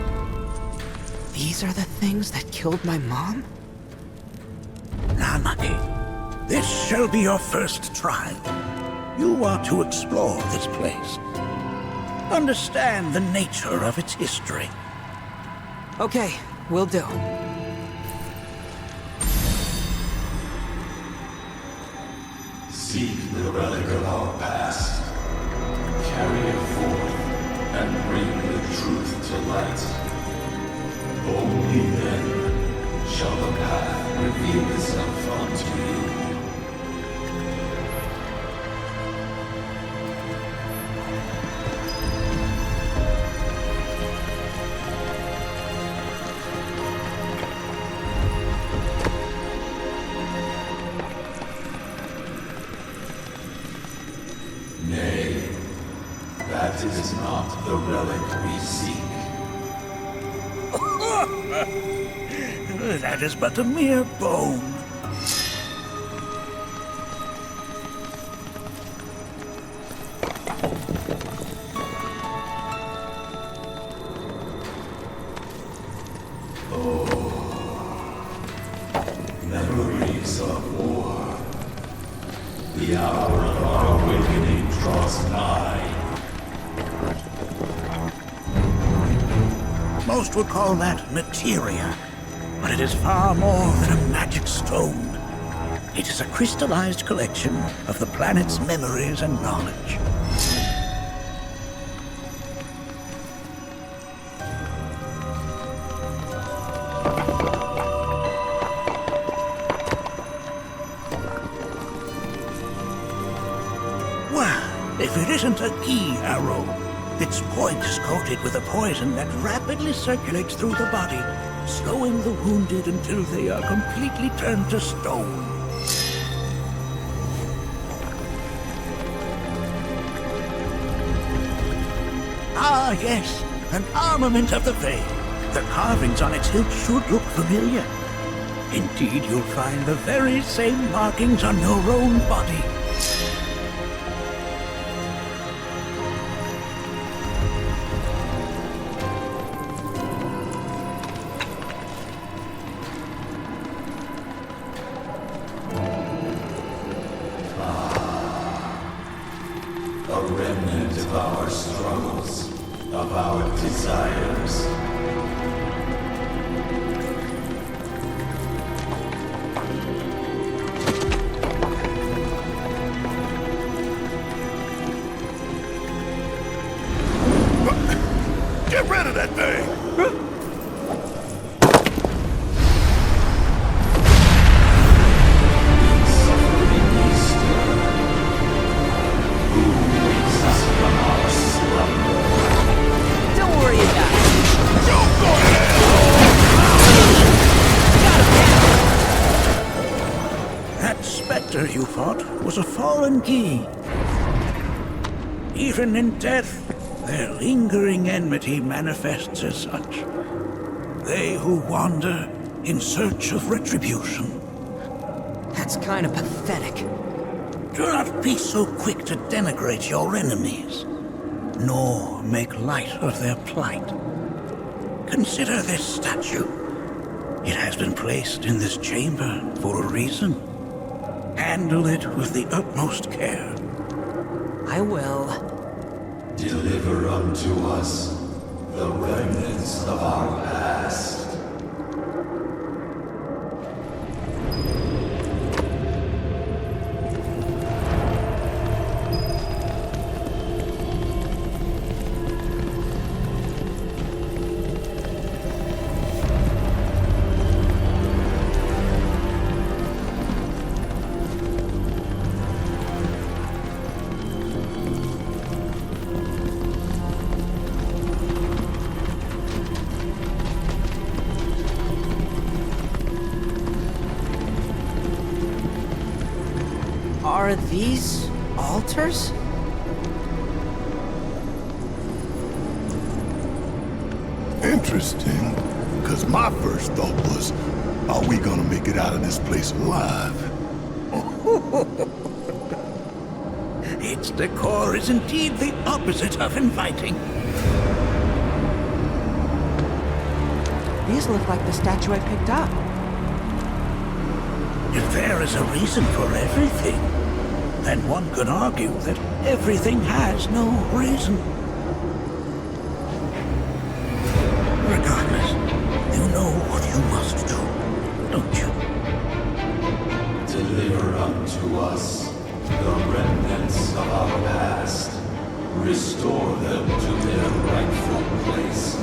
These are the things that killed my mom? Nanaki, this shall be your first trial. You are to explore this place. Understand the nature of its history. Okay, will do. Seek the relic of our past. Carry it forth and bring the truth to light. Only then shall the path reveal itself unto you. Nay, that is not the relic we seek. That is but a mere bone. Memories of war. The hour of our awakening draws nigh. Most would call that materia, but it is far more than a magic stone. It is a crystallized collection of the planet's memories and knowledge. Well, if it isn't a key arrow, its point is coated with a poison that rapidly circulates through the body, slowing the wounded until they are completely turned to stone. Ah, yes, an armament of the Veil. The carvings on its hilt should look familiar. Indeed, you'll find the very same markings on your own body. A remnant of our struggles, of our desires. Get rid of that thing! Don't worry about it. Don't go ahead! That specter you fought was a fallen key. Even in death, their lingering enmity manifests as such. They who wander in search of retribution. That's kind of pathetic. Do not be so quick to denigrate your enemies, nor make light of their plight. Consider this statue. It has been placed in this chamber for a reason. Handle it with the utmost care. I will. Deliver unto us the remnants of our past. Are these altars? Interesting, because my first thought was, are we gonna make it out of this place alive? Its decor is indeed the opposite of inviting. These look like the statue I picked up. If there is a reason for everything, then one could argue that everything has no reason. Regardless, you know what you must do, don't you? Deliver unto us the remnants of our past. Restore them to their rightful place.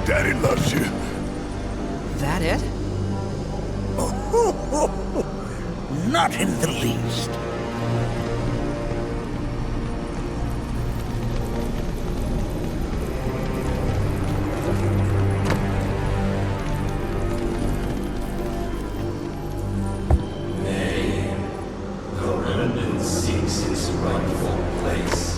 Daddy loves you. That it? Not in the least. Nay, the remnant seeks its rightful place.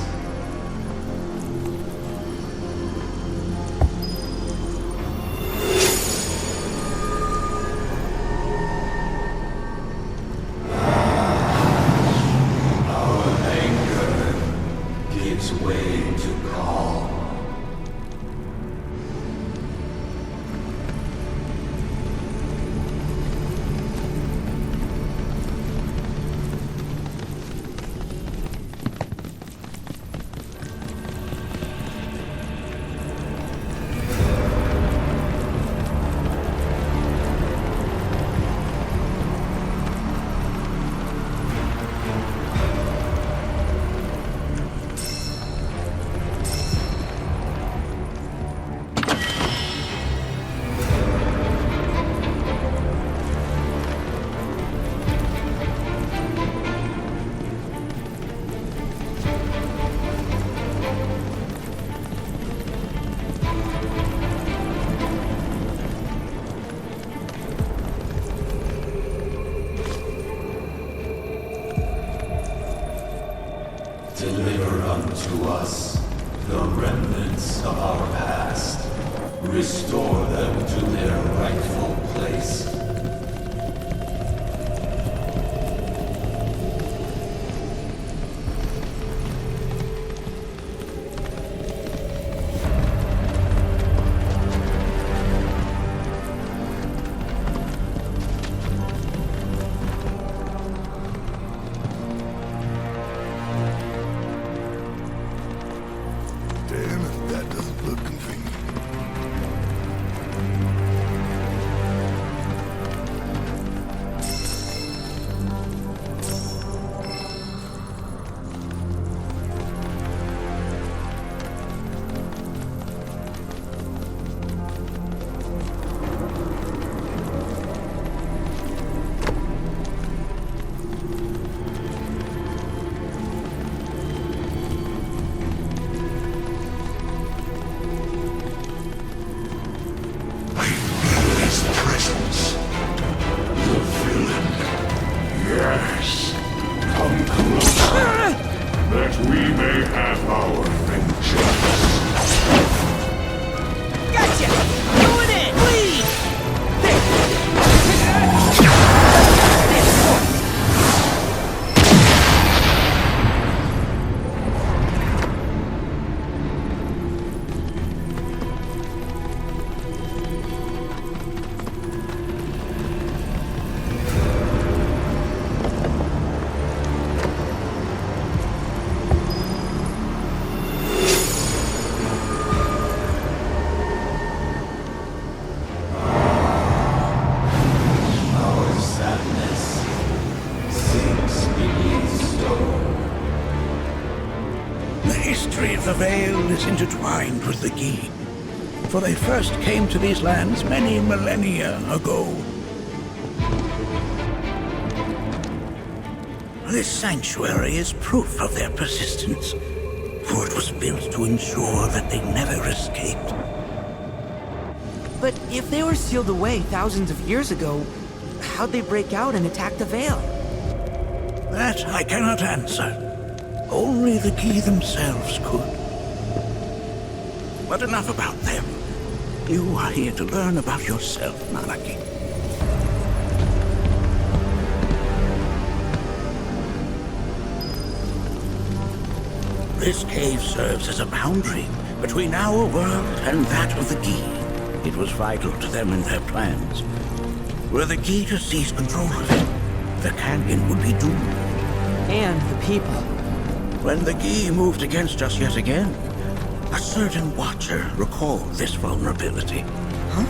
Deliver unto us the remnants of our past. Restore them to their rightful place. history of the Vale is intertwined with the GEIL, for they first came to these lands many millennia ago. This sanctuary is proof of their persistence, for it was built to ensure that they never escaped. But if they were sealed away thousands of years ago, how'd they break out and attack the Vale? That I cannot answer. Only the GEIL themselves could. But enough about them. You are here to learn about yourself, Nanaki. This cave serves as a boundary between our world and that of the GEIL. It was vital to them in their plans. Were the GEIL to seize control of it, the canyon would be doomed. And the people. When the GEIL moved against us yet again, a certain watcher recalled this vulnerability. Huh?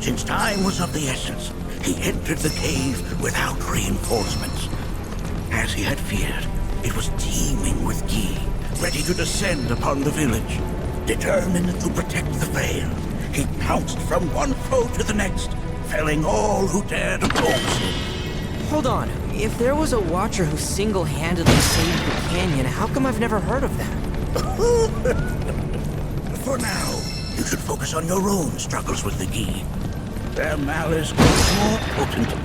Since time was of the essence, he entered the cave without reinforcements. As he had feared, it was teeming with GEIL, ready to descend upon the village. Determined to protect the Vale, he pounced from one foe to the next, felling all who dared oppose him. Hold on. If there was a watcher who single-handedly saved the canyon, how come I've never heard of that? For now, you should focus on your own struggles with the GEIL. Their malice is more potent.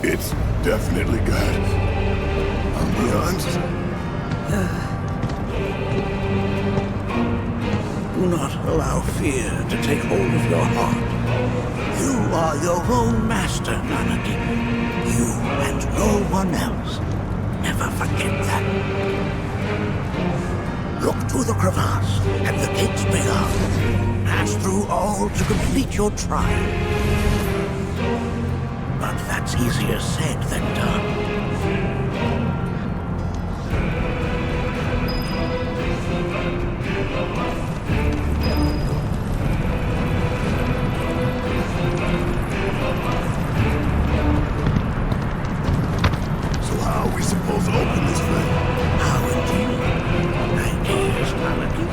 It's definitely got ambiance. Do not allow fear to take hold of your heart. You are your own master, Nanaki. You and no one else. Never forget that. Look to the crevasse and the gates beyond. Pass through all to complete your trial. But that's easier said than done. So how are we supposed to open this thing? How indeed? Ideas, Nanaki.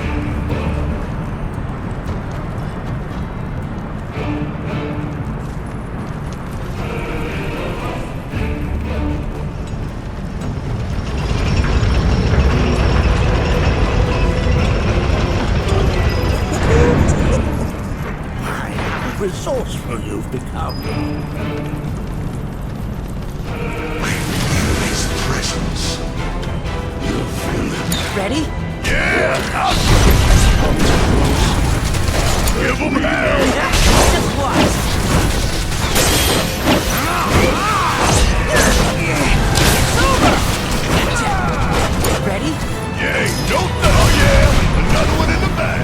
Resourceful you've become. His presence. You feel it? Ready? Yeah! Give him hell! Just watch. It's over! Gotcha. Ready? Yeah, don't oh yeah! Another one in the bag!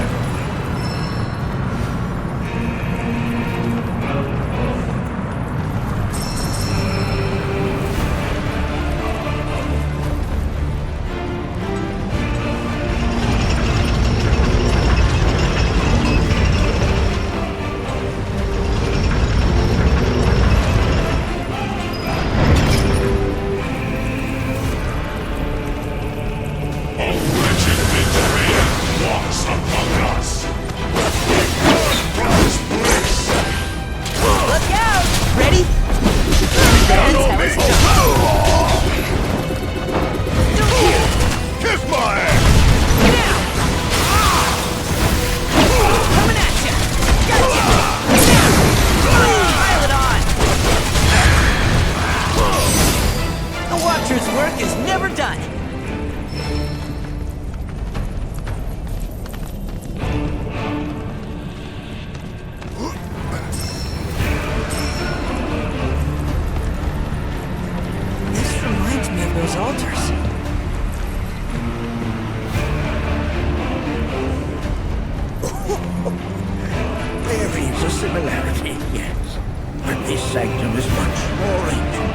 Similarity, yes. But this sanctum is much more ancient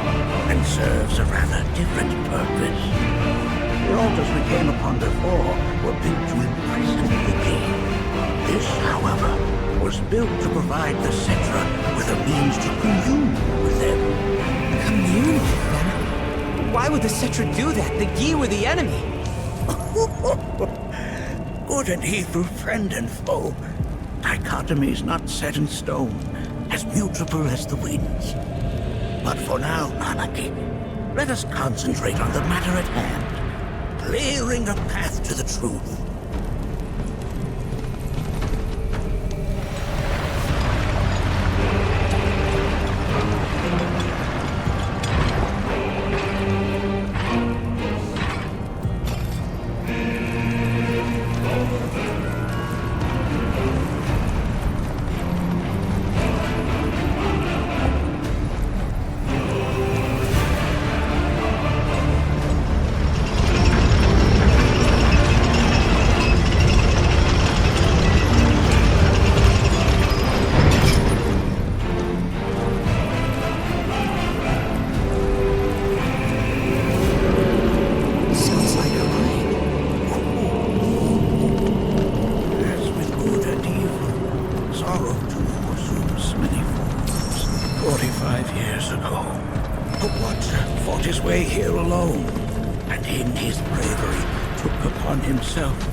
and serves a rather different purpose. The altar those we came upon before were built to imprison the king. This, however, was built to provide the Cetra with a means to commune with them. Commune with them? Why would the Cetra do that? The Yi were the enemy. Good and evil, friend and foe. Dichotomy's not set in stone, as mutable as the winds. But for now, Nanaki, let us concentrate on the matter at hand, clearing a path to the truth.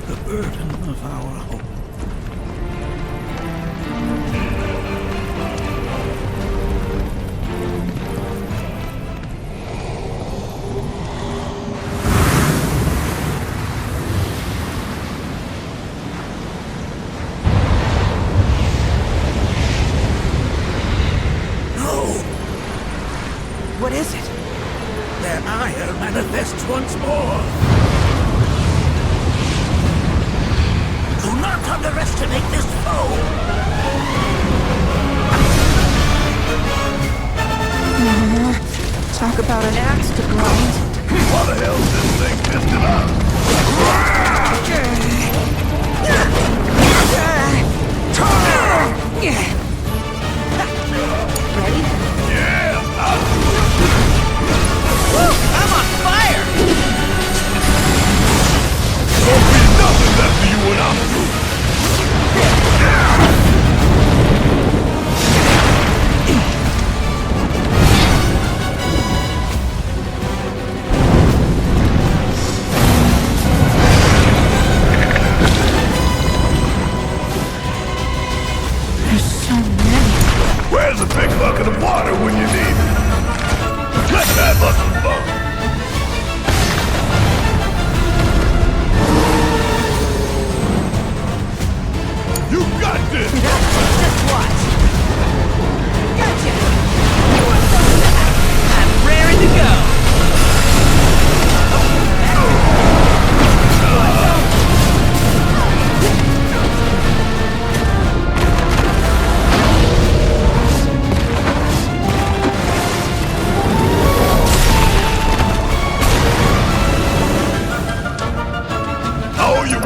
The burden of our hope. No! What is it? Their ire manifests once more. Do not underestimate this foe! Talk about an axe to grind. Why the hell is this thing piston up? Ready? Yeah! I'm on fire! Don't be nothing left for you when I'm through! There's so many. Where's a big bucket of water when you need it? Let's have us some fun! You got this! Just watch. Gotcha! You want some of that? I'm raring to go. Oh, you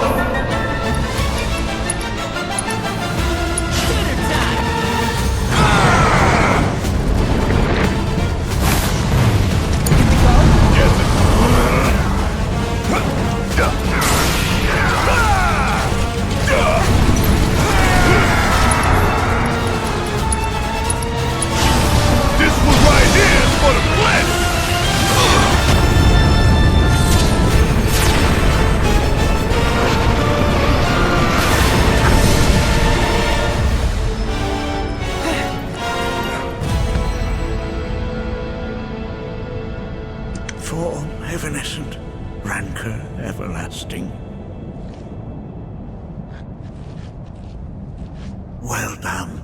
This was right here for the planet! Form evanescent, rancor everlasting. Well done.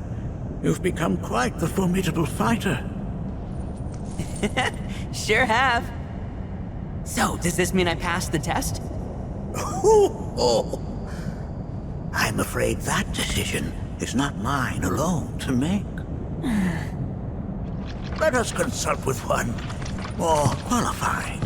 You've become quite the formidable fighter. Sure have. So, does this mean I passed the test? I'm afraid that decision is not mine alone to make. Let us consult with one more qualified.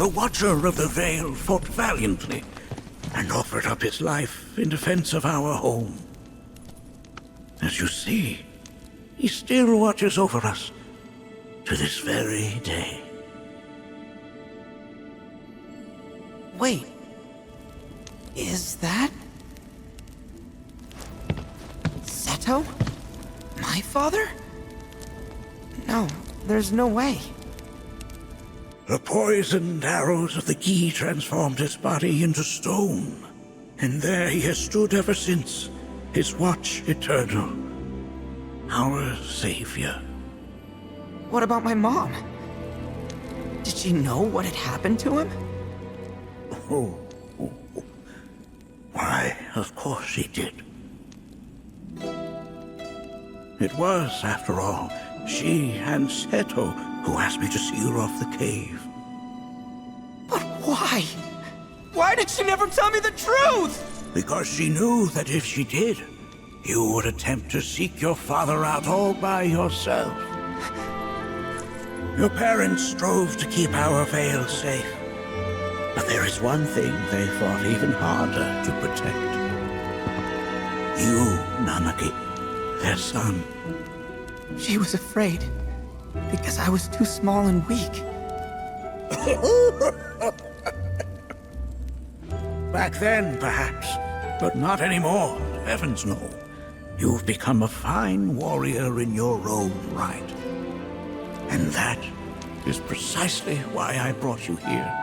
the Watcher of the Veil fought valiantly and offered up his life in defense of our home. As you see, he still watches over us to this very day. Wait. Is that... Seto? My father? No, there's no way. The poisoned arrows of the Gi transformed his body into stone, and there he has stood ever since, his watch eternal, our savior. What about my mom? Did she know what had happened to him? Oh. Why, of course she did. It was, after all, she and Seto who asked me to seal off the cave. But why? Why did she never tell me the truth? Because she knew that if she did, you would attempt to seek your father out all by yourself. Your parents strove to keep our veil safe. But there is one thing they fought even harder to protect. You, Nanaki, their son. She was afraid, because I was too small and weak. Back then, perhaps, but not anymore, heavens no. You've become a fine warrior in your own right. And that is precisely why I brought you here.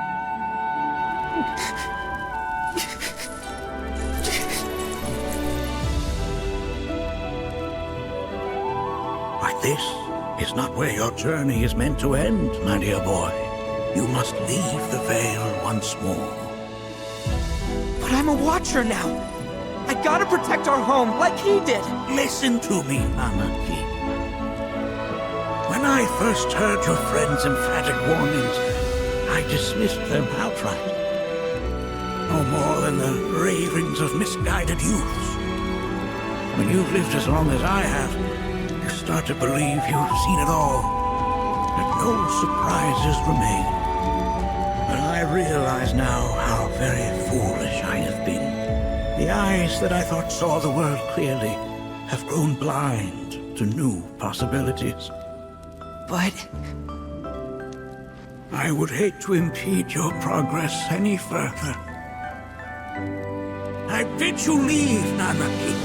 But this is not where your journey is meant to end, my dear boy. You must leave the Veil once more. But I'm a Watcher now. I gotta protect our home like he did. Listen to me, Nanaki. When I first heard your friend's emphatic warnings, I dismissed them outright. No more than the ravings of misguided youths. When you've lived as long as I have, you start to believe you've seen it all, that no surprises remain. But I realize now how very foolish I have been. The eyes that I thought saw the world clearly have grown blind to new possibilities. But... I would hate to impede your progress any further. I bid you leave, Nanaki,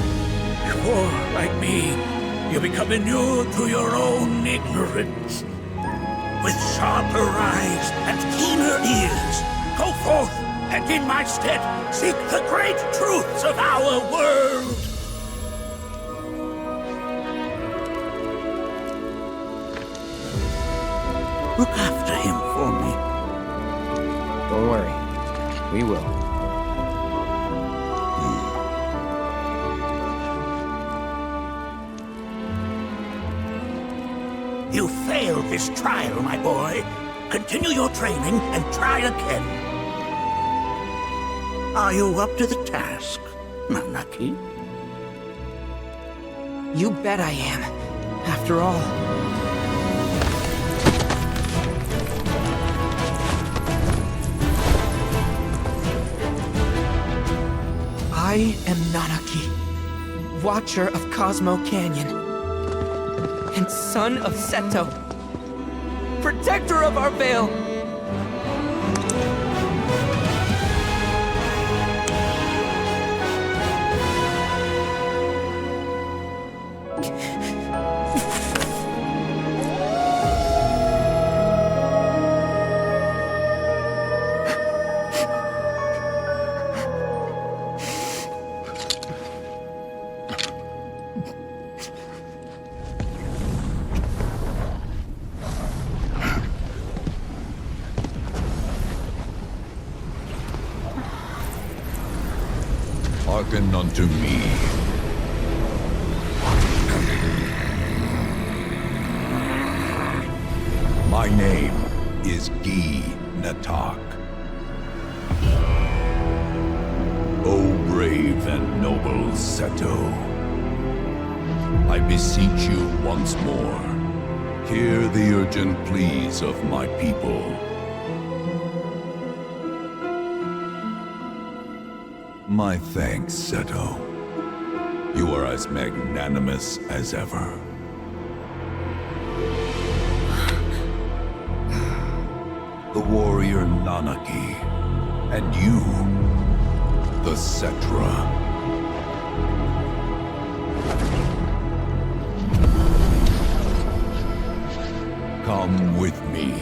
before, like me, you become inured to your own ignorance. With sharper eyes and keener ears, go forth and in my stead seek the great truths of our world. Look after him for me. Don't worry. We will. You failed this trial, my boy. Continue your training and try again. Are you up to the task, Nanaki? You bet I am. After all... I am Nanaki, Watcher of Cosmo Canyon, and son of Seto, protector of our veil. Hearken unto me. My name is Gi Natak. O brave and noble Seto, I beseech you once more, hear the urgent pleas of my people. My thanks, Seto. You are as magnanimous as ever. The warrior Nanaki, and you, the Cetra. Come with me.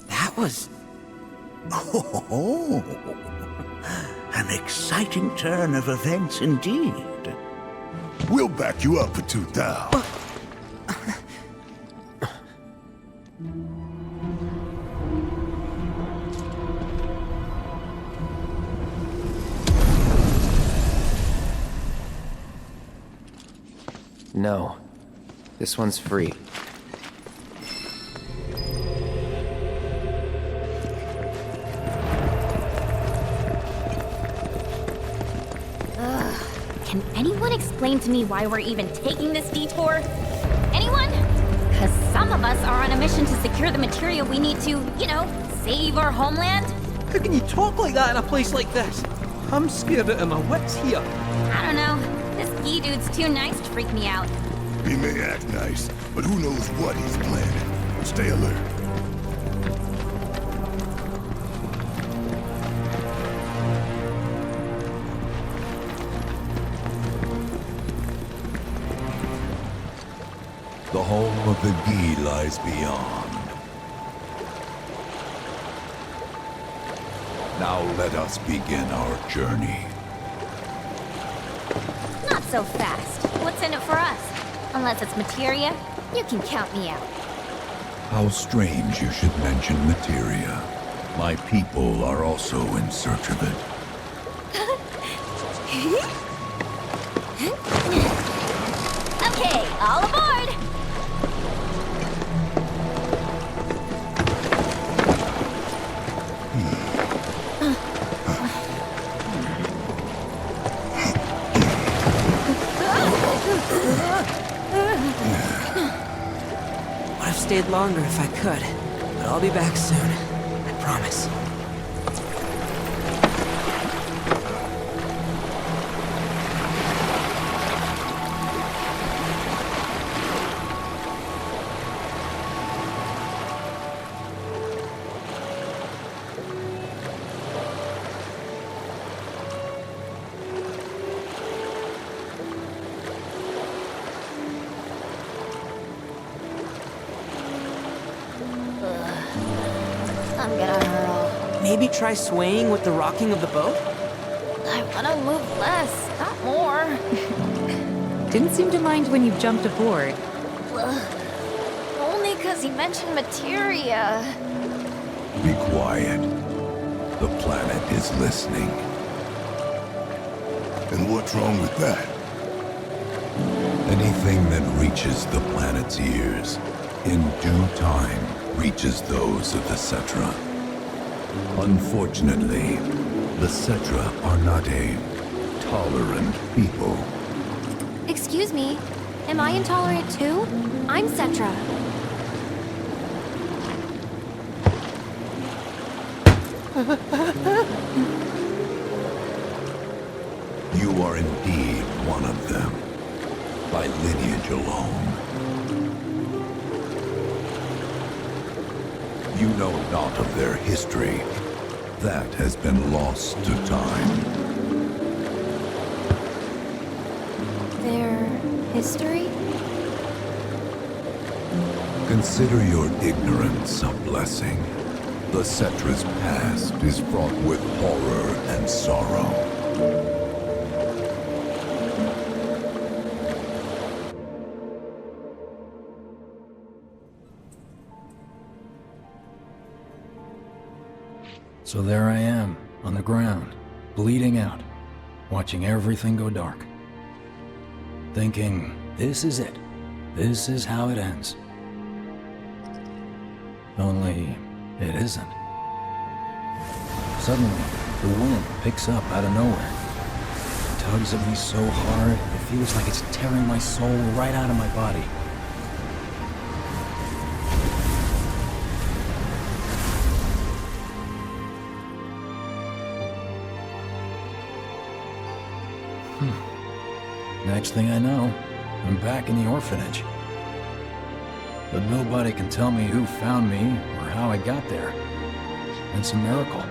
That was... Oh, an exciting turn of events indeed. We'll back you up for 2,000. No. This one's free. Can anyone explain to me why we're even taking this detour? Anyone? Because some of us are on a mission to secure the material we need to, you know, save our homeland. How can you talk like that in a place like this? I'm scared out of my wits here. I don't know. This Guy dude's too nice to freak me out. He may act nice, but who knows what he's planning. Stay alert. The home of the Gi lies beyond. Now let us begin our journey. Not so fast. What's in it for us? Unless it's materia, you can count me out. How strange you should mention materia. My people are also in search of it. Okay, all aboard! Would have stayed longer if I could, but I'll be back soon. I promise. I'm gonna hurl. Maybe try swaying with the rocking of the boat? I wanna move less, not more. Didn't seem to mind when you jumped aboard. Only because he mentioned materia. Be quiet. The planet is listening. And what's wrong with that? Anything that reaches the planet's ears, in due time, reaches those of the Cetra. Unfortunately, the Cetra are not a tolerant people. Excuse me, am I intolerant too? I'm Cetra. You are indeed one of them, by lineage alone. You know not of their history. That has been lost to time. Their history? Consider your ignorance a blessing. The Cetra's past is fraught with horror and sorrow. So there I am, on the ground, bleeding out, watching everything go dark. Thinking, this is it. This is how it ends. Only, it isn't. Suddenly, the wind picks up out of nowhere. It tugs at me so hard, it feels like it's tearing my soul right out of my body. Next thing I know, I'm back in the orphanage. But nobody can tell me who found me or how I got there. It's a miracle.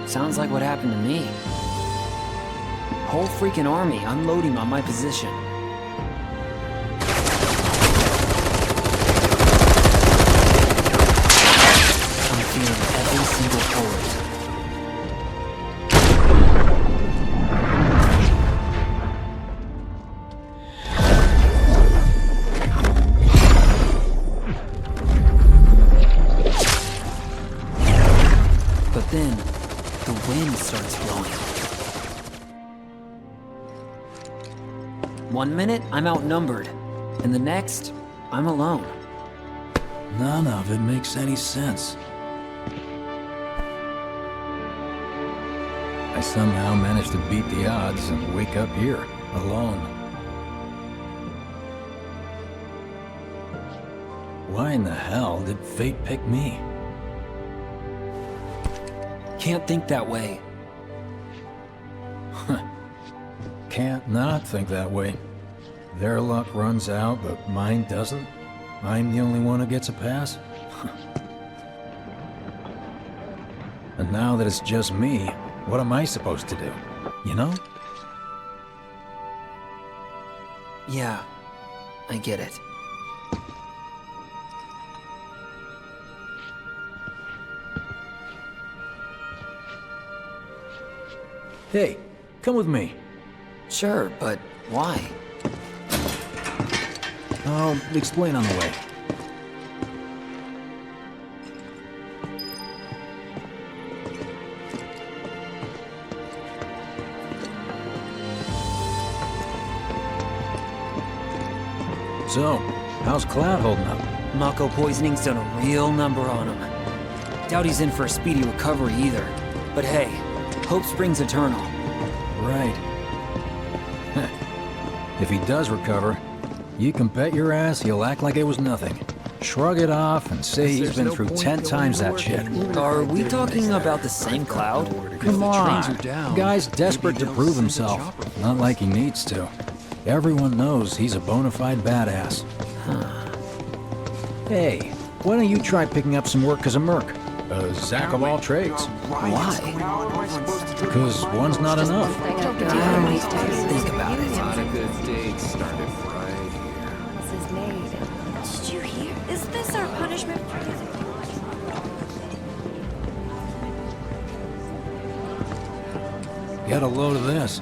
Sounds like what happened to me. Whole freaking army unloading on my position. I'm feeling every single bullet. But then, the wind starts blowing. 1 minute, I'm outnumbered, and the next, I'm alone. None of it makes any sense. I somehow managed to beat the odds and wake up here, alone. Why in the hell did fate pick me? Can't think that way. Can't not think that way. Their luck runs out, but mine doesn't? I'm the only one who gets a pass? And now that it's just me, what am I supposed to do? You know? Yeah, I get it. Hey, come with me. Sure, but why? I'll explain on the way. So, how's Cloud holding up? Mako poisoning's done a real number on him. Doubt he's in for a speedy recovery either. But hey, hope springs eternal. Right. If he does recover, you can bet your ass he'll act like it was nothing. Shrug it off and say he's been through 10 times that shit. Are we talking about the same Cloud? Come on. The guy's desperate to prove himself. Not like he needs to. Everyone knows he's a bona fide badass. Hey, why don't you try picking up some work as a merc? A Zack of all trades. Why? Because one's not enough. Think about it. Not a good date started right here. This is made. Did you hear? Is this our punishment for Get a load of this.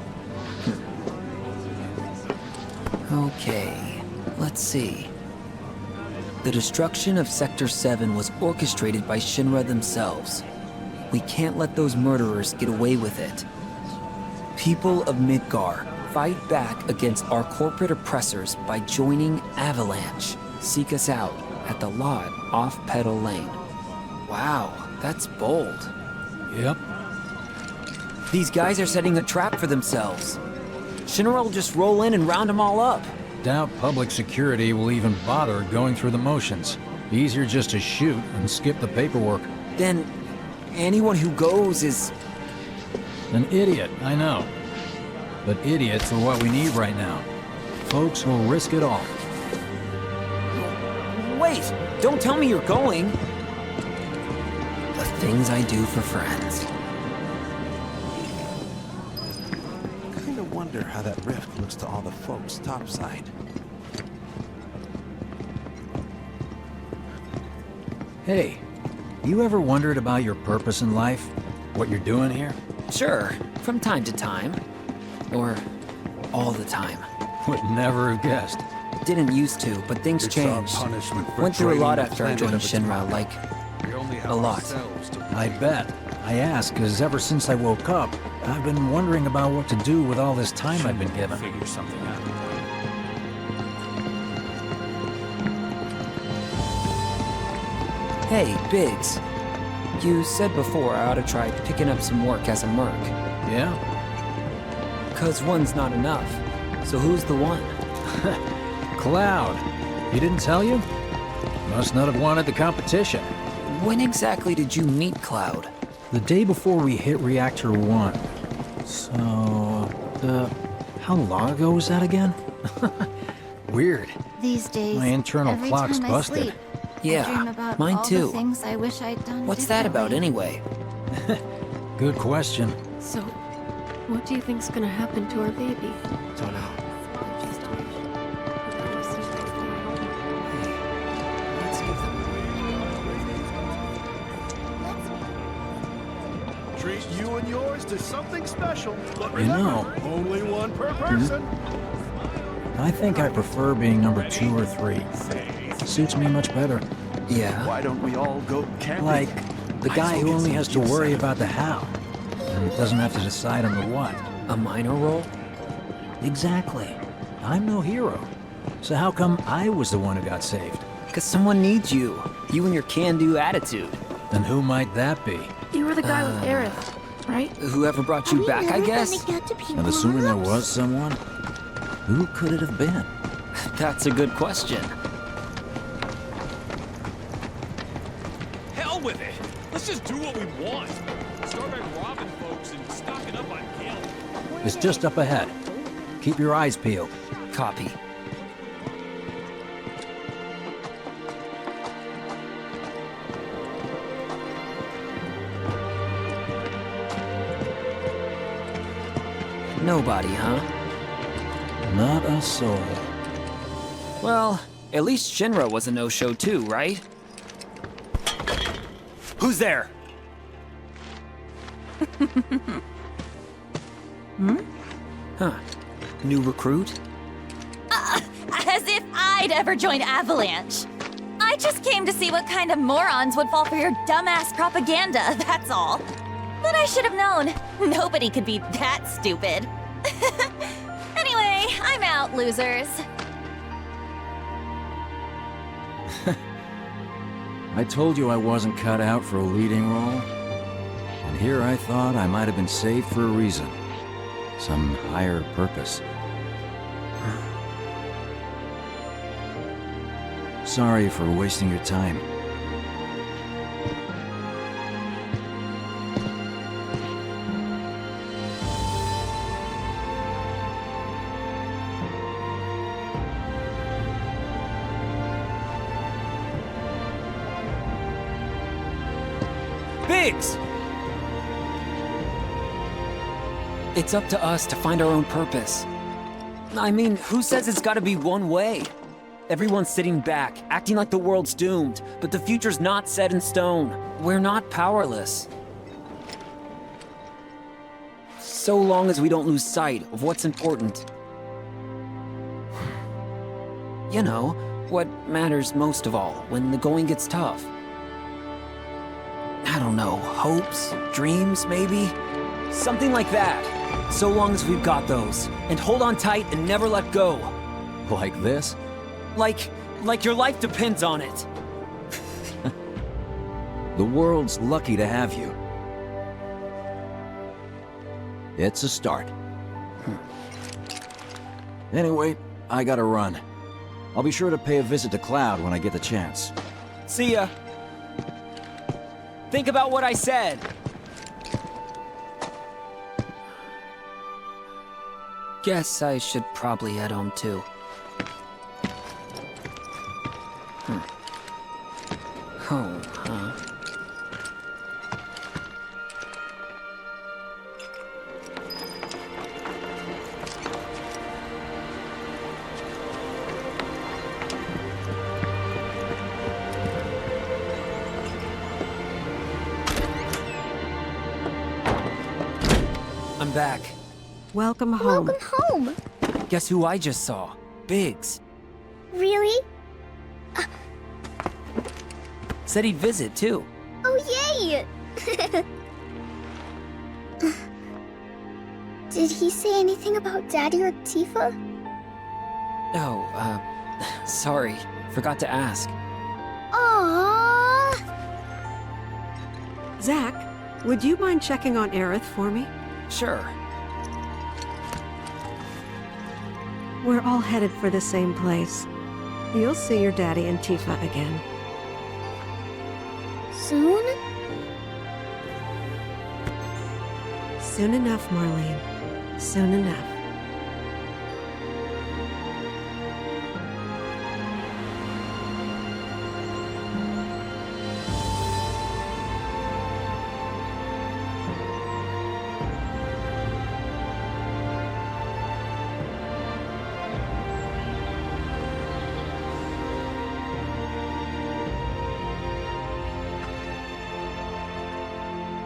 Okay, let's see. The destruction of Sector 7 was orchestrated by Shinra themselves. We can't let those murderers get away with it. People of Midgar, fight back against our corporate oppressors by joining Avalanche. Seek us out at the lot off Petal Lane. Wow, that's bold. Yep. These guys are setting a trap for themselves. Shinra will just roll in and round them all up. Doubt public security will even bother going through the motions. Easier just to shoot and skip the paperwork. Then, anyone who goes is... An idiot, I know. But idiots are what we need right now. Folks who'll risk it all. Wait! Don't tell me you're going! The things I do for friends. Kinda wonder how that rift looks to all the folks topside. Hey, you ever wondered about your purpose in life? What you're doing here? Sure, from time to time. Or all the time. Would never have guessed. Didn't used to, but things changed. Went through a lot after I joined Shinra, like, a lot. I bet. I ask, because ever since I woke up, I've been wondering about what to do with all this time I've been given. Figure something out. Hey, Biggs. You said before I ought to try picking up some work as a merc. Yeah? 'Cause one's not enough. So who's the one? Cloud. He didn't tell you? Must not have wanted the competition. When exactly did you meet Cloud? The day before we hit Reactor 1. So... How long ago was that again? Weird. These days, My internal every clock's time busted. I sleep, Yeah, I dream about mine all too. the things I wish I'd done What's that about anyway? Good question. So, what do you think's gonna happen to our baby? Don't know. Treat you and yours to something special. But You know. remember, only one per person. I think I prefer being number 2 or 3. Suits me much better. Yeah. Why don't we all go camping? Like the guy who only has to worry about the how and doesn't have to decide on the what. A minor role? Exactly. I'm no hero. So how come I was the one who got saved? Because someone needs you. You and your can-do attitude. And who might that be? You were the guy with Aerith, right? Whoever brought you back, I guess? And assuming there was someone, who could it have been? That's a good question. Hell with it! Let's just do what we want. Start by robbing folks and stocking up on guilt. It's just up ahead. Keep your eyes peeled. Copy. Nobody, huh? Not a soul. Well, at least Shinra was a no-show too, right? Who's there? Huh. New recruit? As if I'd ever join Avalanche. I just came to see what kind of morons would fall for your dumbass propaganda, that's all. But I should have known. Nobody could be that stupid. Anyway, I'm out, losers. I told you I wasn't cut out for a leading role. And here I thought I might have been saved for a reason. Some higher purpose. Sorry for wasting your time. Biggs! It's up to us to find our own purpose. I mean, who says it's gotta be one way? Everyone's sitting back, acting like the world's doomed, but the future's not set in stone. We're not powerless. So long as we don't lose sight of what's important. You know, what matters most of all when the going gets tough. I don't know, hopes, dreams, maybe? Something like that. So long as we've got those. And hold on tight and never let go. Like this? Like your life depends on it. The world's lucky to have you. It's a start. Anyway, I gotta run. I'll be sure to pay a visit to Cloud when I get the chance. See ya. Think about what I said. Guess I should probably head home too. Home, huh? I'm back. Welcome home. Welcome home. Guess who I just saw? Biggs. Really? Said he'd visit, too. Oh, yay! Did he say anything about Daddy or Tifa? Oh, sorry. Forgot to ask. Aww. Zach, would you mind checking on Aerith for me? Sure. We're all headed for the same place. You'll see your daddy and Tifa again. Soon? Soon enough, Marlene. Soon enough.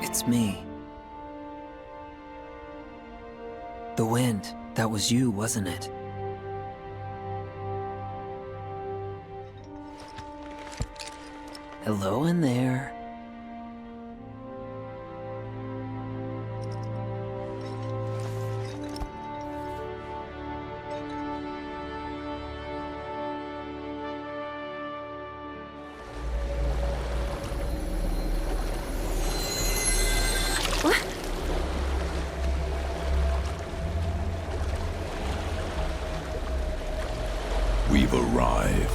It's me. The wind, that was you, wasn't it? Hello in there. We've arrived.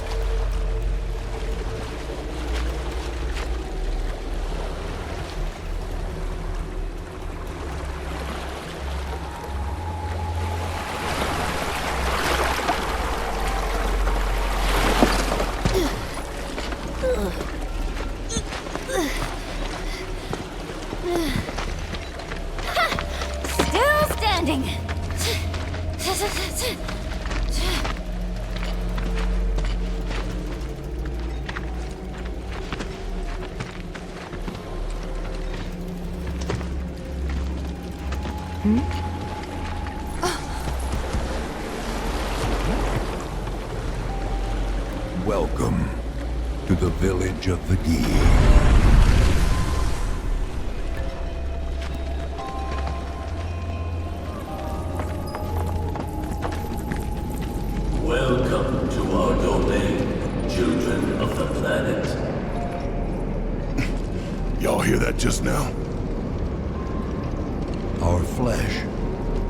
Still standing. Welcome to the village of the GEIL. Welcome to our domain, children of the planet. Y'all hear that just now? Our flesh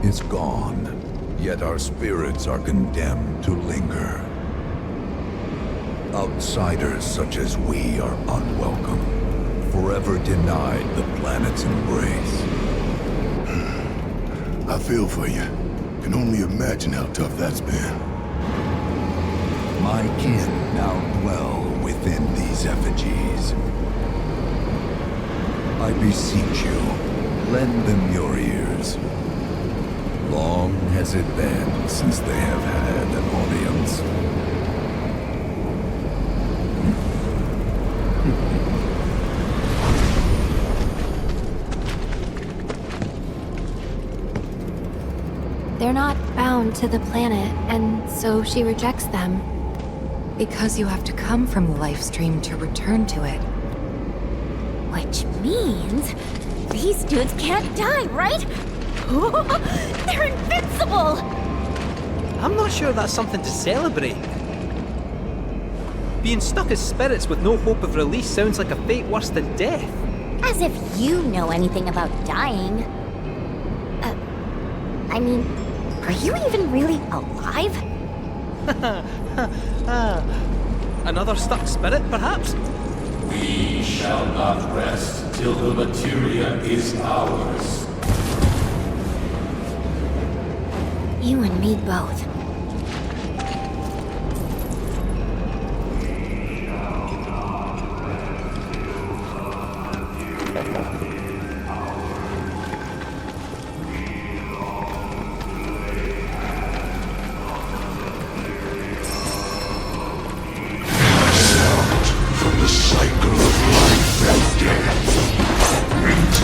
is gone, yet our spirits are condemned to linger. Outsiders such as we are unwelcome, forever denied the planet's embrace. I feel for you. Can only imagine how tough that's been. My kin now dwell within these effigies. I beseech you, lend them your ears. Long has it been since they have had an audience. They're not bound to the planet, and so she rejects them. Because you have to come from the life stream to return to it. Which means these dudes can't die, right? They're invincible! I'm not sure that's something to celebrate. Being stuck as spirits with no hope of release sounds like a fate worse than death. As if you know anything about dying. I mean, are you even really alive? Another stuck spirit, perhaps? We shall not rest till the materia is ours. You and me both.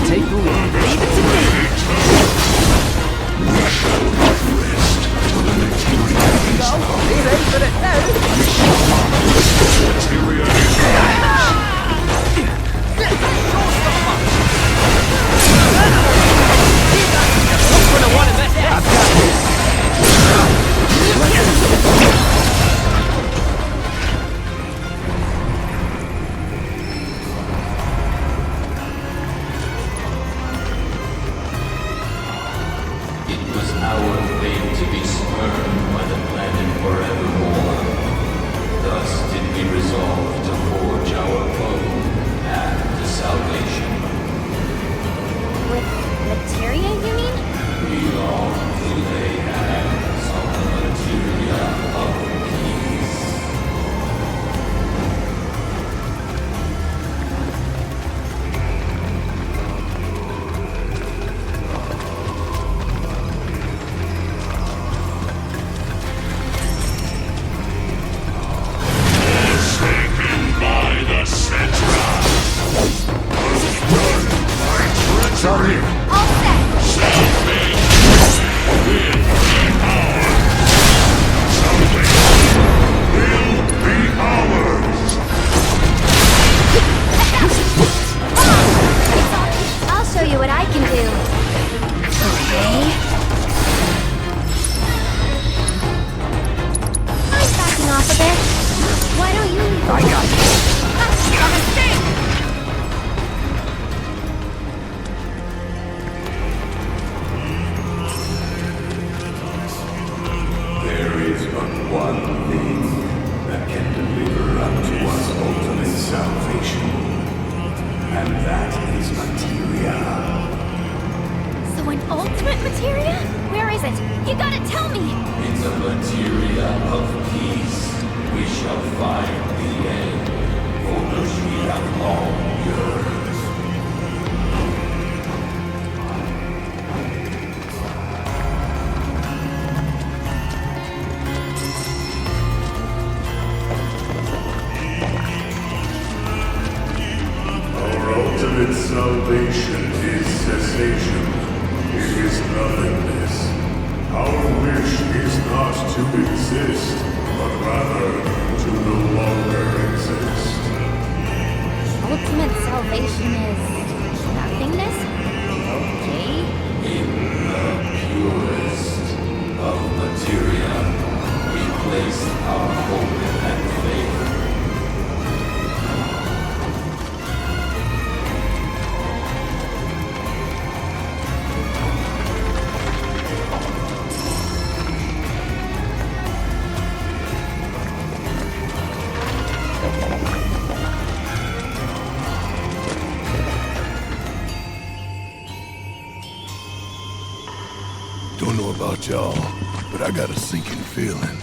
Take the lead. Leave it to me. We shall not rest till the me! In the materia of peace, we shall find the end, for which we have long yearned. Our ultimate salvation is cessation. It is nothingness. Our wish is not to exist, but rather to no longer exist. Ultimate salvation is nothingness? Okay. In the purest of materia, we place our hope and faith. Don't know about y'all, but I got a sinking feeling.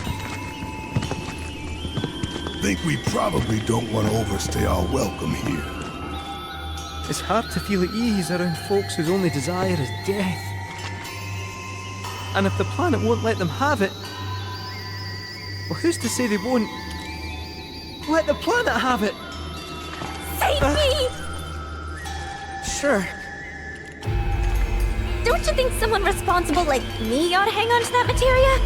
Think we probably don't want to overstay our welcome here. It's hard to feel at ease around folks whose only desire is death. And if the planet won't let them have it, well, who's to say they won't let the planet have it? Save me! Sure. Don't you think someone responsible like me ought to hang on to that materia?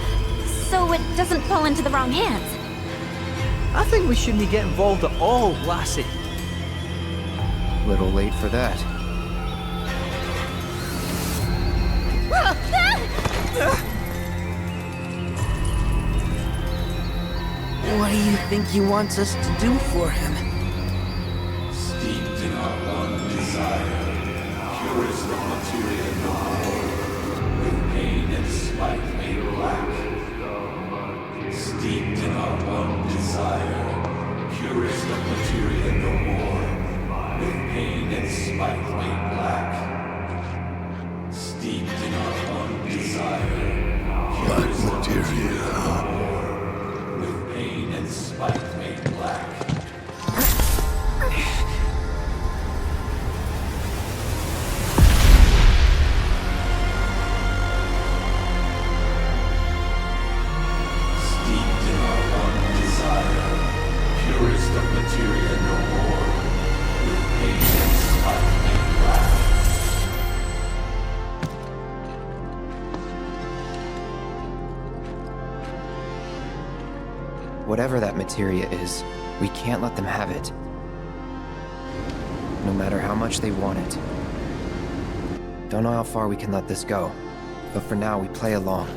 So it doesn't fall into the wrong hands. I think we shouldn't get involved at all, lassie. Little late for that. What do you think he wants us to do for him? Steeped in our one desire, purest of materia no more, with pain and spite made black. Steeped in our one desire, purest of materia no more, with pain and spite made black. Steeped in our one desire, purest of materia no more, with pain and spite made black. Whatever that materia is, we can't let them have it. No matter how much they want it. Don't know how far we can let this go, but for now we play along.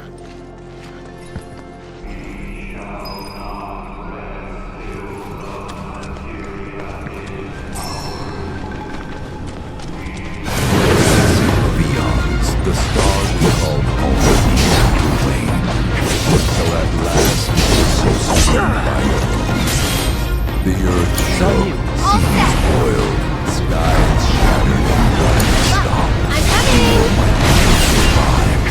The stars we called home began to wane, till at last, so soon by your the earth shook, seas boiled, skies shattered, and water stopped. I'm coming! Survived.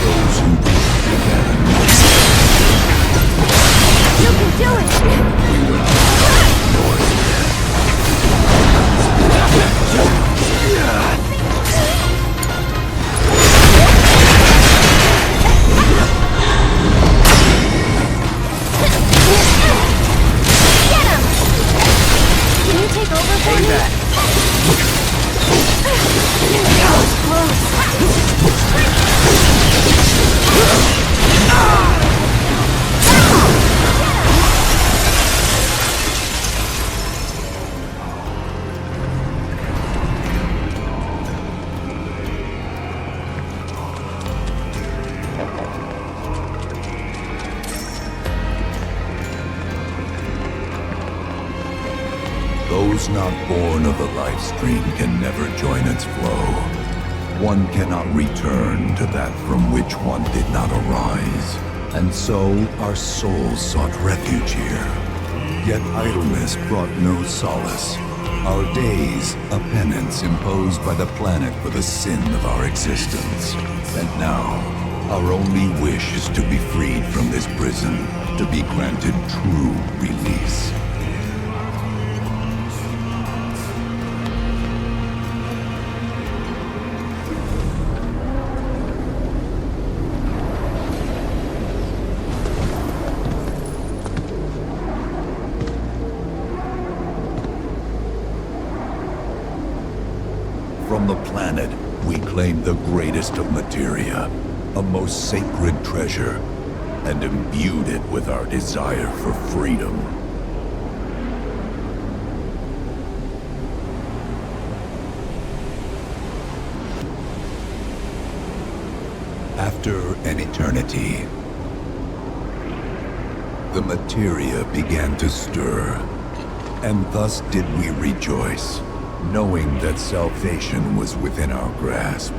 Those who began a new You can do it! we will not north. Can you take over for me? That was close. Those not born of the life stream can never join its flow. One cannot return to that from which one did not arise. And so our souls sought refuge here. Yet idleness brought no solace. Our days, a penance imposed by the planet for the sin of our existence. And now, our only wish is to be freed from this prison, to be granted true release. From the planet, we claim the greatest of materia, a most sacred treasure, and imbued it with our desire for freedom. After an eternity, the materia began to stir, and thus did we rejoice, knowing that salvation was within our grasp.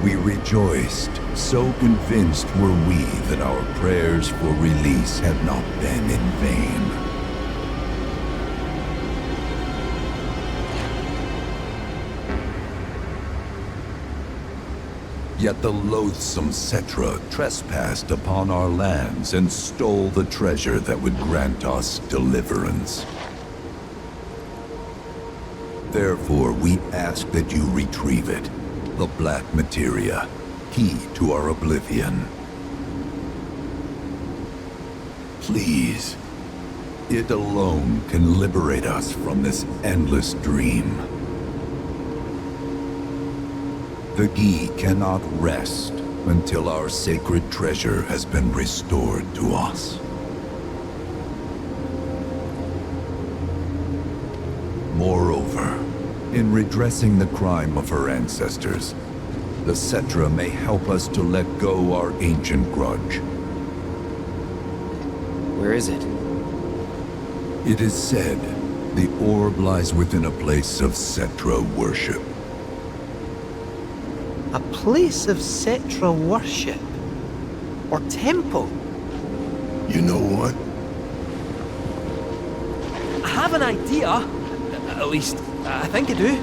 We rejoiced, so convinced were we that our prayers for release had not been in vain. Yet the loathsome Cetra trespassed upon our lands and stole the treasure that would grant us deliverance. Therefore, we ask that you retrieve it, the black materia, key to our oblivion. Please, it alone can liberate us from this endless dream. The Gi cannot rest until our sacred treasure has been restored to us. Moreover, in redressing the crime of her ancestors, the Cetra may help us to let go our ancient grudge. Where is it? It is said the orb lies within a place of Cetra worship. A place of Cetra worship? Or temple? You know what? I have an idea. At least, I think I do.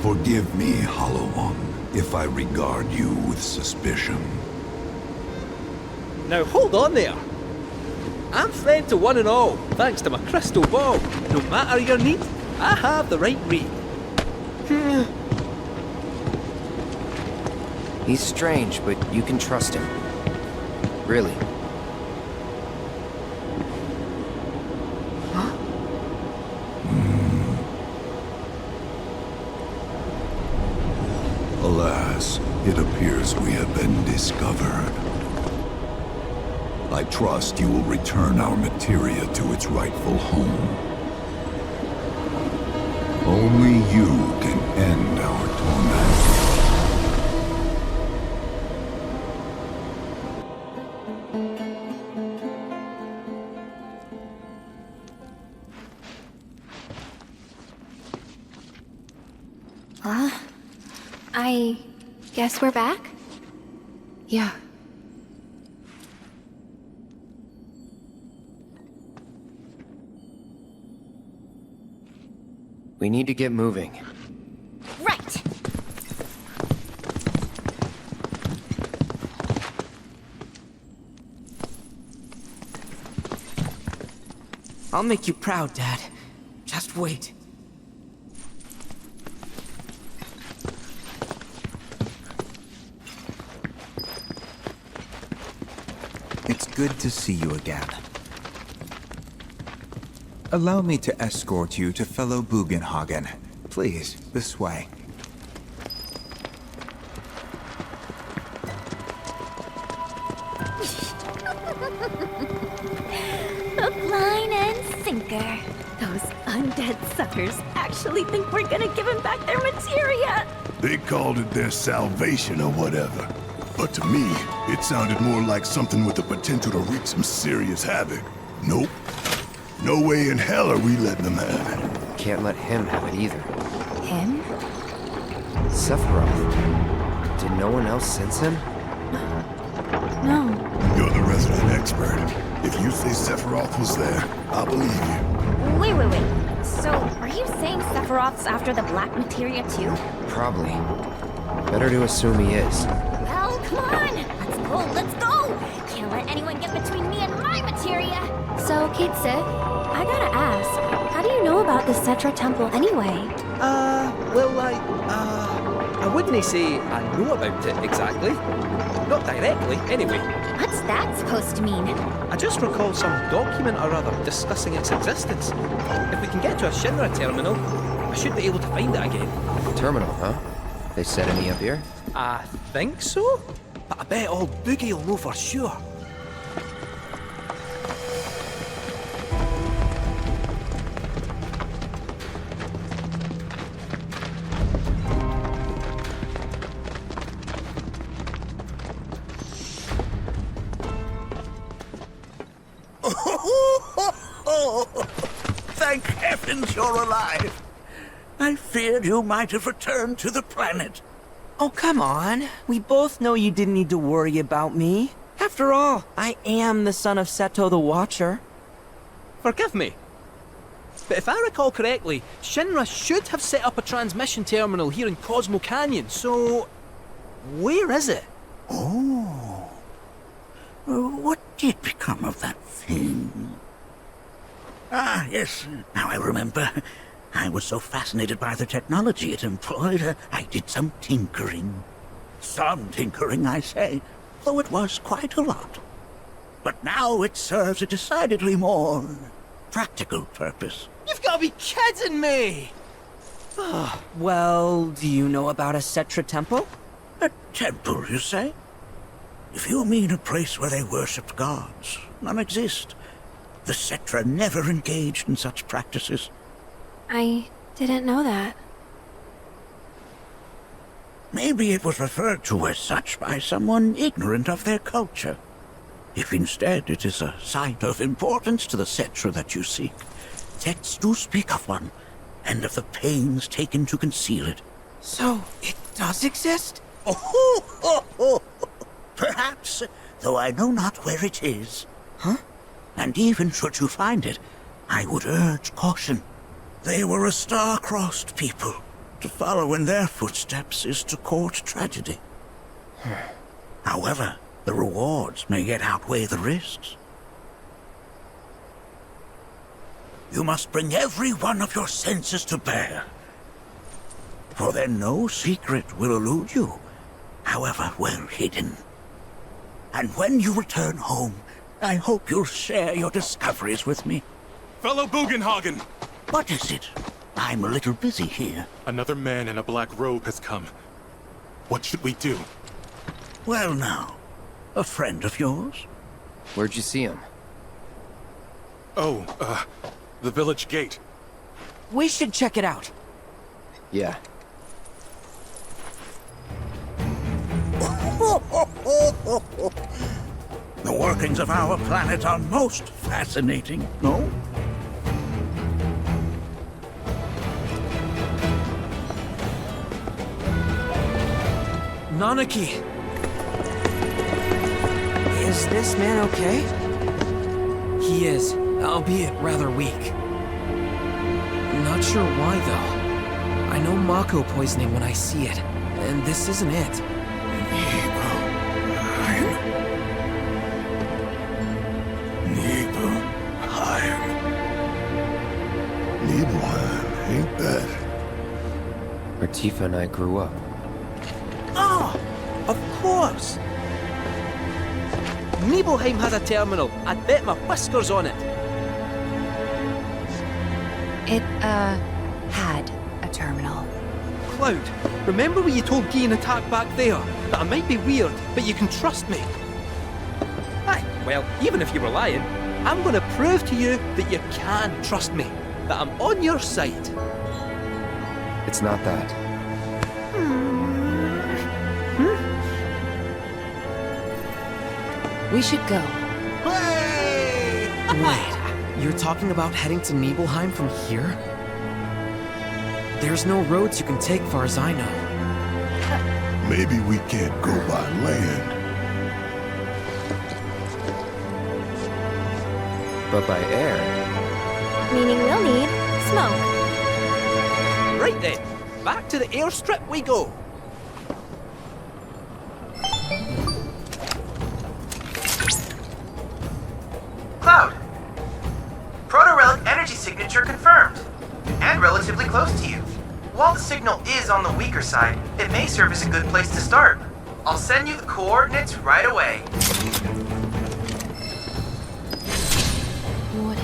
Forgive me, Hollow One, if I regard you with suspicion. Now hold on there. I'm friend to one and all, thanks to my crystal ball. No matter your need, I have the right read. He's strange, but you can trust him. Really. Alas, it appears we have been discovered. I trust you will return our materia to its rightful home. Only you can end our torment. I guess we're back? Yeah. We need to get moving. Right! I'll make you proud, Dad. Just wait. It's good to see you again. Allow me to escort you to fellow Bugenhagen. Please, this way. Hook, line, and sinker. Those undead suckers actually think we're gonna give them back their materia. They called it their salvation or whatever. But to me, it sounded more like something with the potential to wreak some serious havoc. Nope. No way in hell are we letting them have it. Can't let him have it either. Him? Sephiroth. Did no one else sense him? No. You're the resident expert. If you say Sephiroth was there, I'll believe you. Wait. So, are you saying Sephiroth's after the black materia too? Probably. Better to assume he is. Well, come on! Let's go! Can't let anyone get between me and my materia! So, Kitse, I gotta ask, how do you know about the Cetra Temple anyway? I wouldn't say I know about it exactly. Not directly, anyway. What's that supposed to mean? I just recall some document or other discussing its existence. If we can get to a Shinra terminal, I should be able to find it again. Terminal, huh? They set any up here? I think so, but I bet old Boogie will know for sure. Thank heavens you're alive. I feared you might have returned to the planet. Oh, come on. We both know you didn't need to worry about me. After all, I am the son of Seto the Watcher. Forgive me, but if I recall correctly, Shinra should have set up a transmission terminal here in Cosmo Canyon, so... where is it? Oh. What did become of that thing? Ah, yes, now I remember. I was so fascinated by the technology it employed, I did some tinkering. Some tinkering, I say, though it was quite a lot. But now it serves a decidedly more practical purpose. You've got to be kidding me! Well, do you know about a Cetra temple? A temple, you say? If you mean a place where they worshipped gods, none exist. The Cetra never engaged in such practices. I didn't know that. Maybe it was referred to as such by someone ignorant of their culture. If instead it is a sign of importance to the Cetra that you seek, texts do speak of one, and of the pains taken to conceal it. So, it does exist? Oh, perhaps, though I know not where it is. Huh? And even should you find it, I would urge caution. They were a star-crossed people. To follow in their footsteps is to court tragedy. However, the rewards may yet outweigh the risks. You must bring every one of your senses to bear. For then no secret will elude you, however well hidden. And when you return home, I hope you'll share your discoveries with me. Fellow Bugenhagen! What is it? I'm a little busy here. Another man in a black robe has come. What should we do? Well now, a friend of yours? Where'd you see him? Oh, the village gate. We should check it out. Yeah. The workings of our planet are most fascinating, no? Nanaki! Is this man okay? He is, albeit rather weak. Not sure why, though. I know Mako poisoning when I see it, and this isn't it. Nibelheim, ain't that? Where Tifa and I grew up. Ah! Of course! Nibelheim has a terminal. I'd bet my whiskers on it. It, had a terminal. Cloud, remember when you told Guy in Attack back there that I might be weird, but you can trust me? Aye, well, even if you were lying, I'm gonna prove to you that you can trust me, that I'm on your side. It's not that. We should go. Wait, you're talking about heading to Nibelheim from here? There's no roads you can take far as I know. Maybe we can't go by land. But by air... Meaning we'll need smoke. Right then, back to the airstrip we go. Cloud. Proto-relic energy signature confirmed. And relatively close to you. While the signal is on the weaker side, it may serve as a good place to start. I'll send you the coordinates right away. What